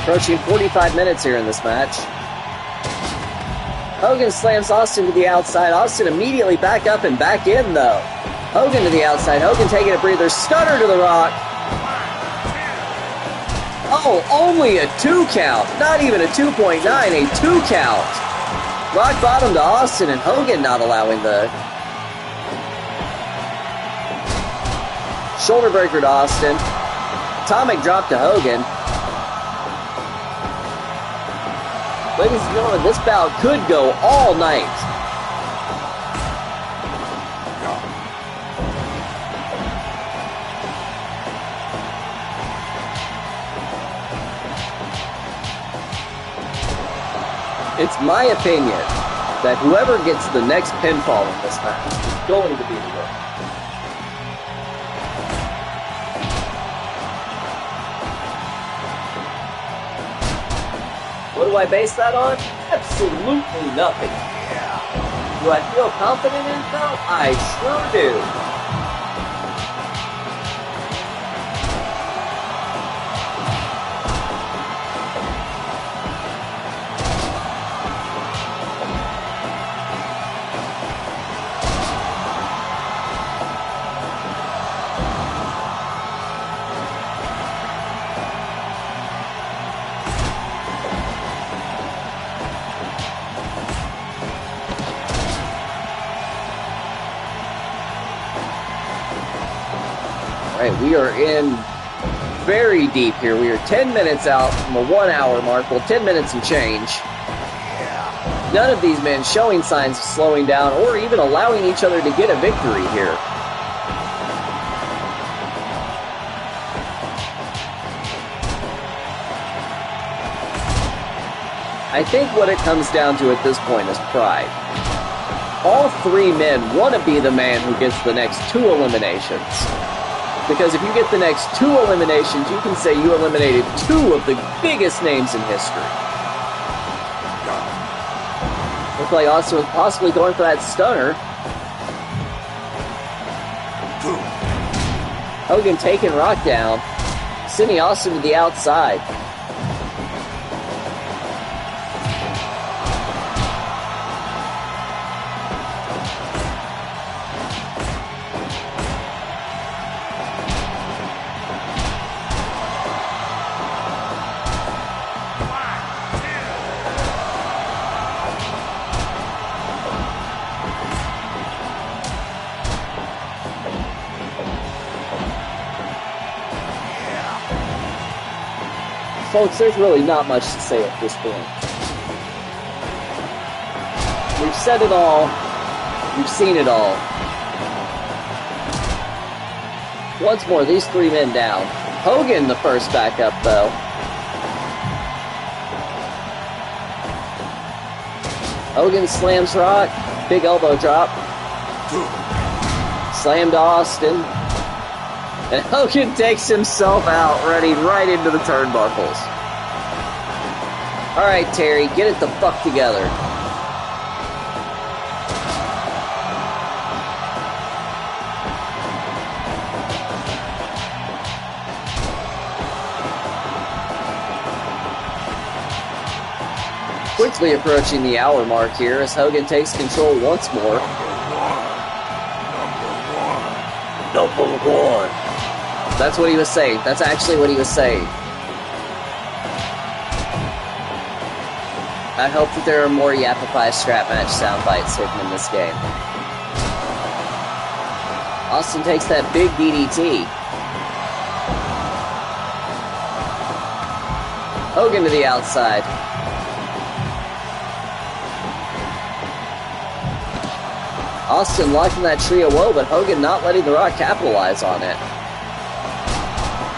Approaching 45 minutes here in this match. Hogan slams Austin to the outside. Austin immediately back up and back in, though. Hogan to the outside. Hogan taking a breather. Stunner to the Rock. Oh, only a 2 count. Not even a 2.9, a 2 count. Rock bottom to Austin, and Hogan not allowing the shoulder breaker to Austin. Atomic drop to Hogan. Ladies and gentlemen, this bout could go all night. It's my opinion that whoever gets the next pinfall in this match is going to be the winner. What do I base that on? Absolutely nothing. Do I feel confident in it though? I sure do. Alright, we are in very deep here. We are 10 minutes out from a 1 hour mark. Well, 10 minutes and change. None of these men showing signs of slowing down or even allowing each other to get a victory here. I think what it comes down to at this point is pride. All 3 men want to be the man who gets the next 2 eliminations. Because if you get the next 2 eliminations, you can say you eliminated 2 of the biggest names in history. Looks like Austin was possibly going for that stunner. Hogan taking Rock down, sending Austin to the outside. Folks, there's really not much to say at this point. We've said it all. We've seen it all. Once more, these 3 men down. Hogan the first back up, though. Hogan slams Rock. Big elbow drop. Slam to Austin. And Hogan takes himself out, running right into the turnbuckles. Alright, Terry, get it the fuck together. Quickly approaching the hour mark here as Hogan takes control once more. Number one. That's what he was saying. That's actually what he was saying. I hope that there are more Yapify strap match sound bites hidden in this game. Austin takes that big DDT. Hogan to the outside. Austin locking that trio woe, but Hogan not letting The Rock capitalize on it.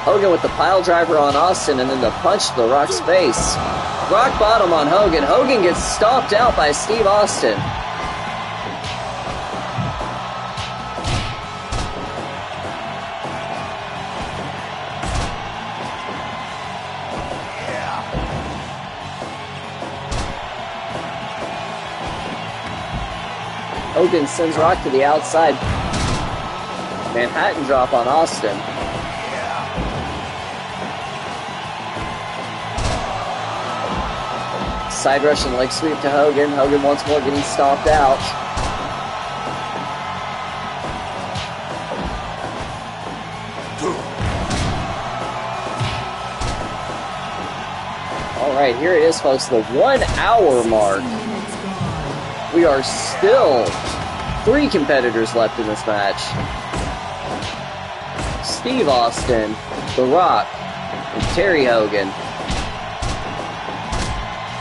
Hogan with the pile driver on Austin and then the punch to The Rock's face. Rock bottom on Hogan. Hogan gets stomped out by Steve Austin. Hogan sends Rock to the outside. Manhattan drop on Austin. Side rush and leg sweep to Hogan. Hogan once more getting stomped out. Alright, here it is, folks. The 1 hour mark. We are still 3 competitors left in this match. Steve Austin, The Rock, and Terry Hogan.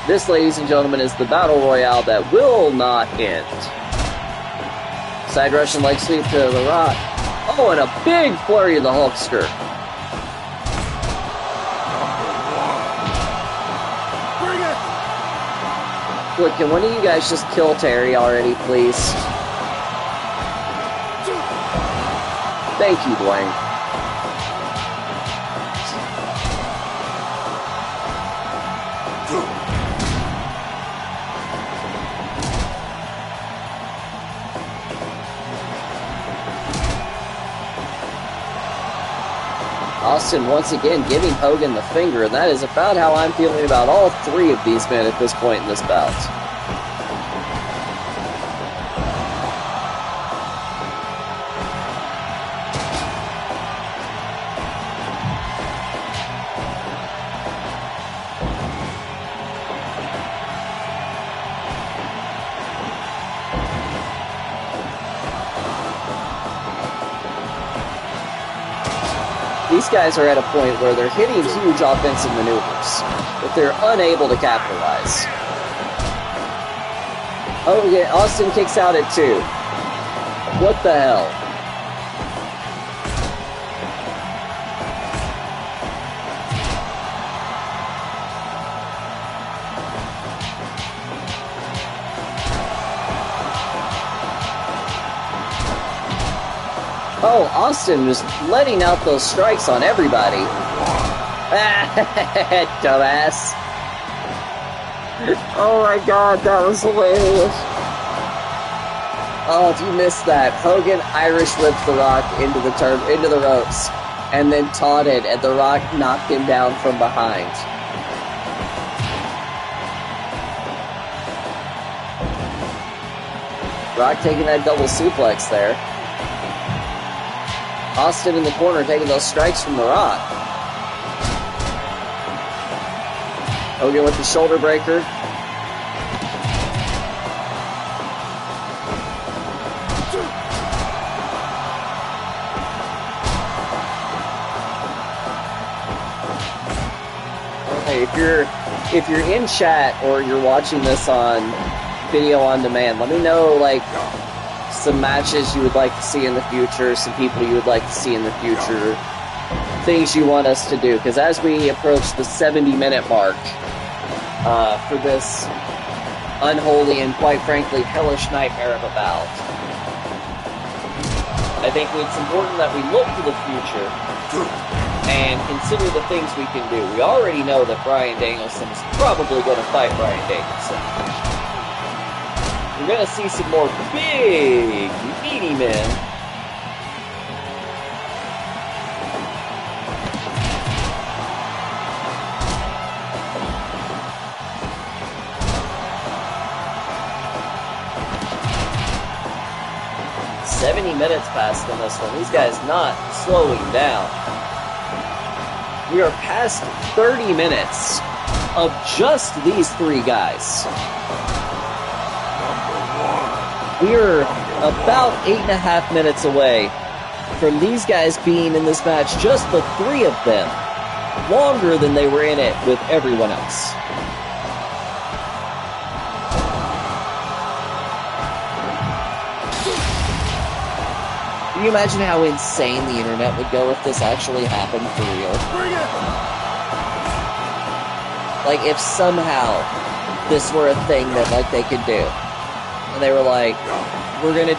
This, ladies and gentlemen, is the Battle Royale that will not end. Side rush and leg sweep to The Rock. Oh, and a big flurry of the Hulkster. Bring it! Look, can one of you guys just kill Terry already, please? Thank you, Dwayne. Austin once again giving Hogan the finger, and that is about how I'm feeling about all 3 of these men at this point in this bout. These guys are at a point where they're hitting huge offensive maneuvers, but they're unable to capitalize. Okay, Austin kicks out at 2. What the hell? Oh, Austin just letting out those strikes on everybody. Dumbass. Oh my god, that was hilarious. Oh, if you missed that, Hogan Irish whipped The Rock into the ropes, and then taunted, and The Rock knocked him down from behind. Rock taking that double suplex there. Austin in the corner taking those strikes from The Rock. Hogan with the shoulder breaker. Okay, if you're in chat or you're watching this on video on demand, let me know like some matches you would like to see in the future, some people you would like to see in the future, things you want us to do, because as we approach the 70-minute mark for this unholy and quite frankly hellish nightmare of a bout, I think it's important that we look to the future and consider the things we can do. We already know that Bryan Danielson is probably going to fight Bryan Danielson. We're going to see some more big, meaty men. Minutes passed in this one. These guys not slowing down. We are past 30 minutes of just these 3 guys. We are about 8.5 minutes away from these guys being in this match, just the 3 of them, longer than they were in it with everyone else. Can you imagine how insane the internet would go if this actually happened for real? Bring it! Like, if somehow this were a thing that, like, they could do. And they were like, we're gonna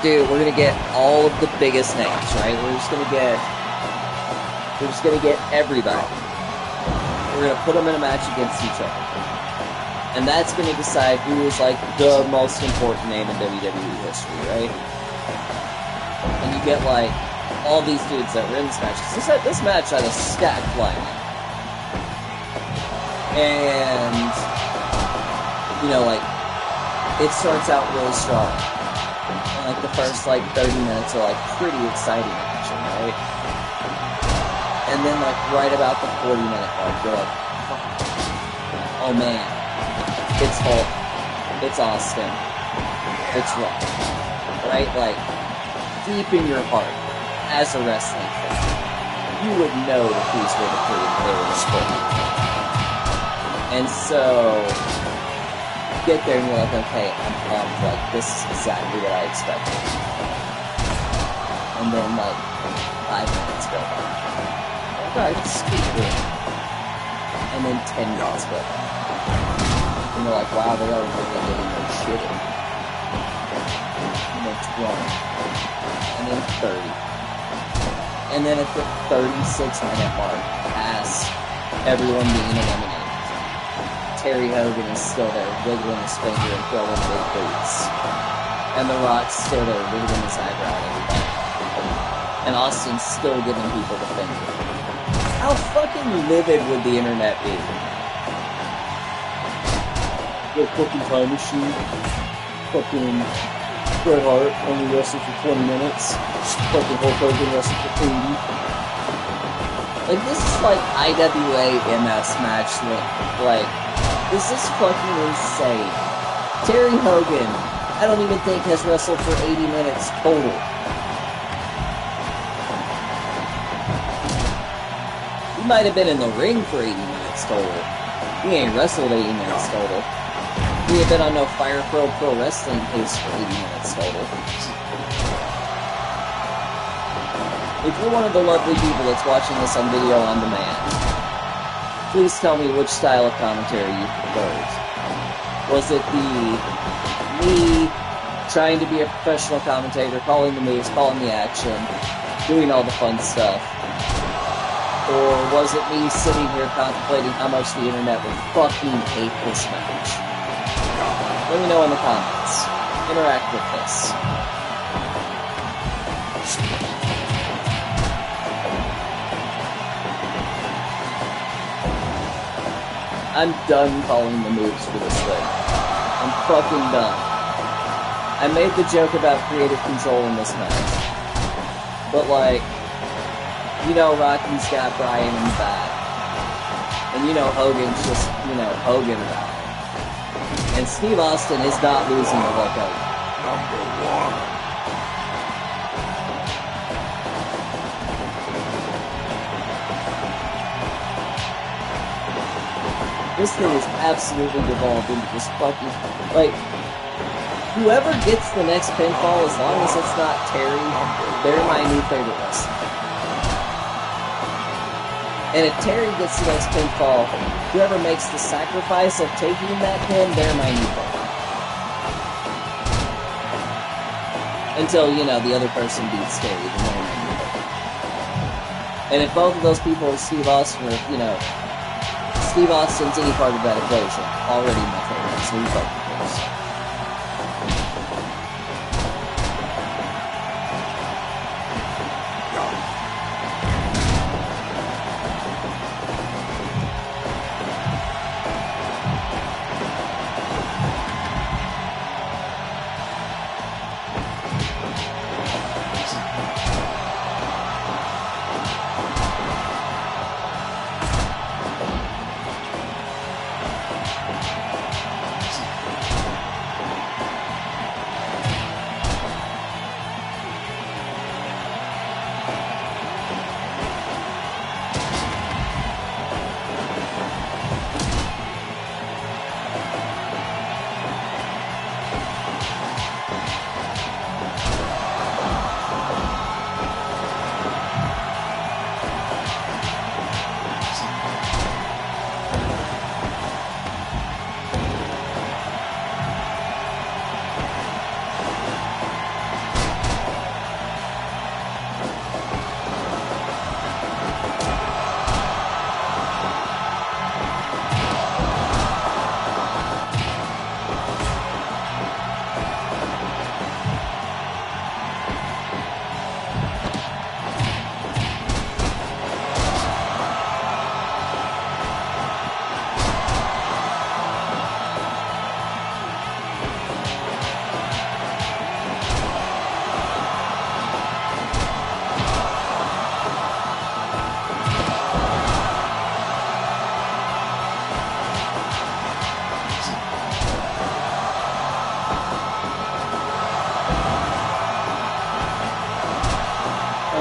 get all of the biggest names, right? We're just gonna get everybody. We're gonna put them in a match against each other. And that's gonna decide who is, like, the most important name in WWE history, right? And you get, like, all these dudes that were in this match. This match had a stacked lineup. And, you know, like, it starts out really strong. And, like, the first, like, 30 minutes are, like, pretty exciting action, right? And then, like, right about the 40-minute mark, you're like, oh, man. It's Hulk. It's Austin. It's Rock. Right? Like, deep in your heart, as a wrestling fan, you would know that these were the three that they were supporting. And so, you get there and you're like, okay, I'm pumped, like, this is exactly what I expected. And then, like, 5 minutes go by. Alright, just keep doing it. And then 10 minutes go by. And you're like, wow, they are really getting their shit in. And then 20. And then 30. And then at the 36-minute mark, past everyone being eliminated, Terry Hogan is still there, wiggling his finger and throwing big boots. And The Rock's still there, wiggling his eyebrow at everybody. And Austin's still giving people the finger. How fucking livid would the internet be? The fucking time machine. Fucking Bret Hart only wrestled for 20 minutes. Fucking Hulk Hogan wrestled for 80. Like, this is like IWA MS match like, this is fucking insane. Terry Hogan, I don't even think has wrestled for 80 minutes total. He might have been in the ring for 80 minutes total. He ain't wrestled 80 minutes total. He had been on no Fire Pro Wrestling pace for 80 minutes total. If you're one of the lovely people that's watching this on video on demand, please tell me which style of commentary you preferred. Was it me trying to be a professional commentator, calling the moves, calling the action, doing all the fun stuff? Or was it me sitting here contemplating how much the internet would fucking hate this match? Let me know in the comments. Interact with this. I'm done calling the moves for this thing. I'm fucking done. I made the joke about creative control in this match. But, like, you know Rocky's got Bryan in the back. And you know Hogan's just, you know, Hogan about it. And Steve Austin is not losing to Hulk Hogan. Number one. This thing is absolutely devolved into this fucking, like, whoever gets the next pinfall, as long as it's not Terry, they're my new favorite wrestler. And if Terry gets the next pinfall, whoever makes the sacrifice of taking that pin, they're my new favorite. Until, you know, the other person beats Terry, then they're my new favorite. And if both of those people are Steve Austin, or, you know, Steve Austin's any part of that equation, already my favorite, so we fuck with this.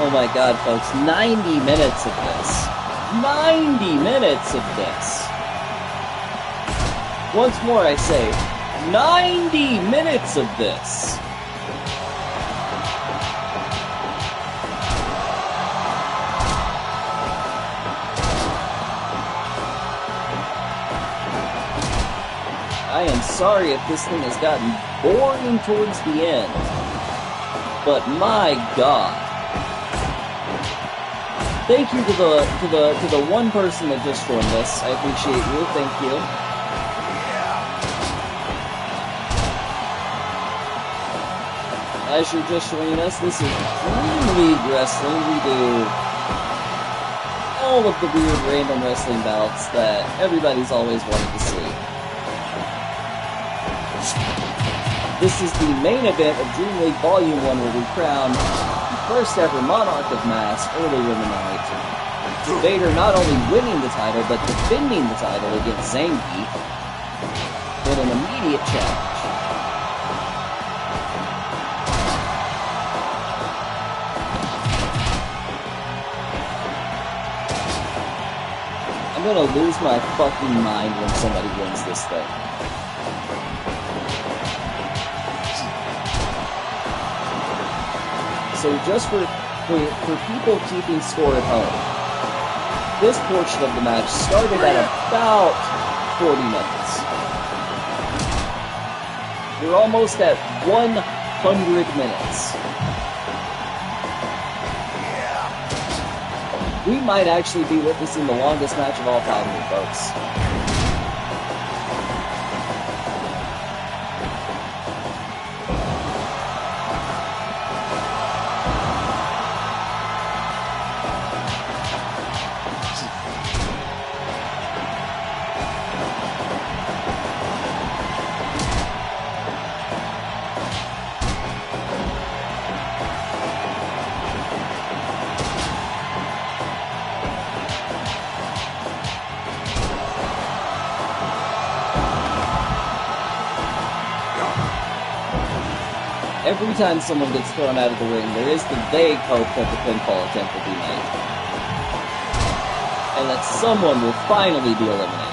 Oh my god, folks, 90 minutes of this. 90 minutes of this. Once more I say, 90 minutes of this. I am sorry if this thing has gotten boring towards the end, but my god. Thank you to the one person that just joined us. I appreciate you. Thank you. As you're just joining us, this is Dream League Wrestling. We do all of the weird random wrestling bouts that everybody's always wanted to see. This is the main event of Dream League Volume 1, where we crown the first ever Monarch of Mass earlier in the night. Vader not only winning the title, but defending the title against Zangief in an immediate challenge. I'm gonna lose my fucking mind when somebody wins this thing. So just for people keeping score at home, this portion of the match started at about 40 minutes. We're almost at 100 minutes. We might actually be witnessing the longest match of all time here, folks. Every time someone gets thrown out of the ring, there is the vague hope that the pinfall attempt will be made. And that someone will finally be eliminated.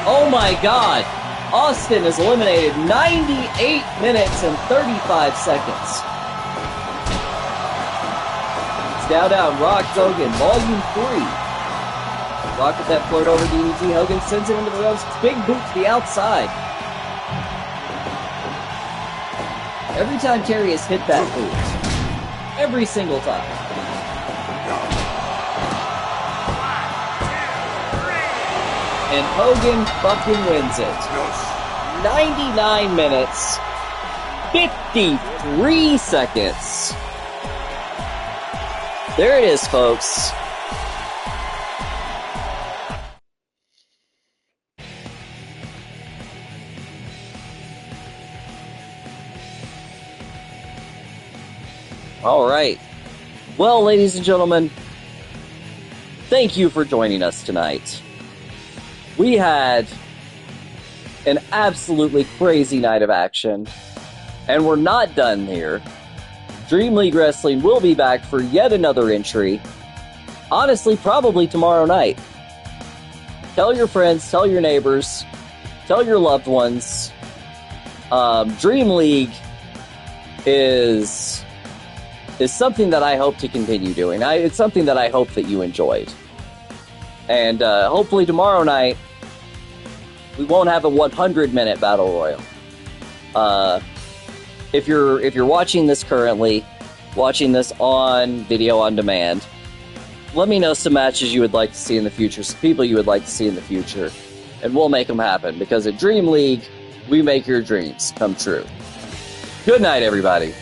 Oh my god! Austin is eliminated 98 minutes and 35 seconds. It's now down Rock Hogan, Volume 3. Rock with that float over DDT. Hogan sends it into the ropes. Big boot to the outside. Every time Terry has hit that boot. Every single time. And Hogan fucking wins it. 99 minutes. 53 seconds. There it is, folks. All right. Well, ladies and gentlemen, thank you for joining us tonight. We had an absolutely crazy night of action, and we're not done here. Dream League Wrestling will be back for yet another entry. Honestly, probably tomorrow night. Tell your friends, tell your neighbors, tell your loved ones. Dream League is something that I hope to continue doing. It's something that I hope that you enjoyed. And hopefully tomorrow night, we won't have a 100-minute battle royal. If you're watching this currently, watching this on video on demand, let me know some matches you would like to see in the future, some people you would like to see in the future, and we'll make them happen. Because at Dream League, we make your dreams come true. Good night, everybody.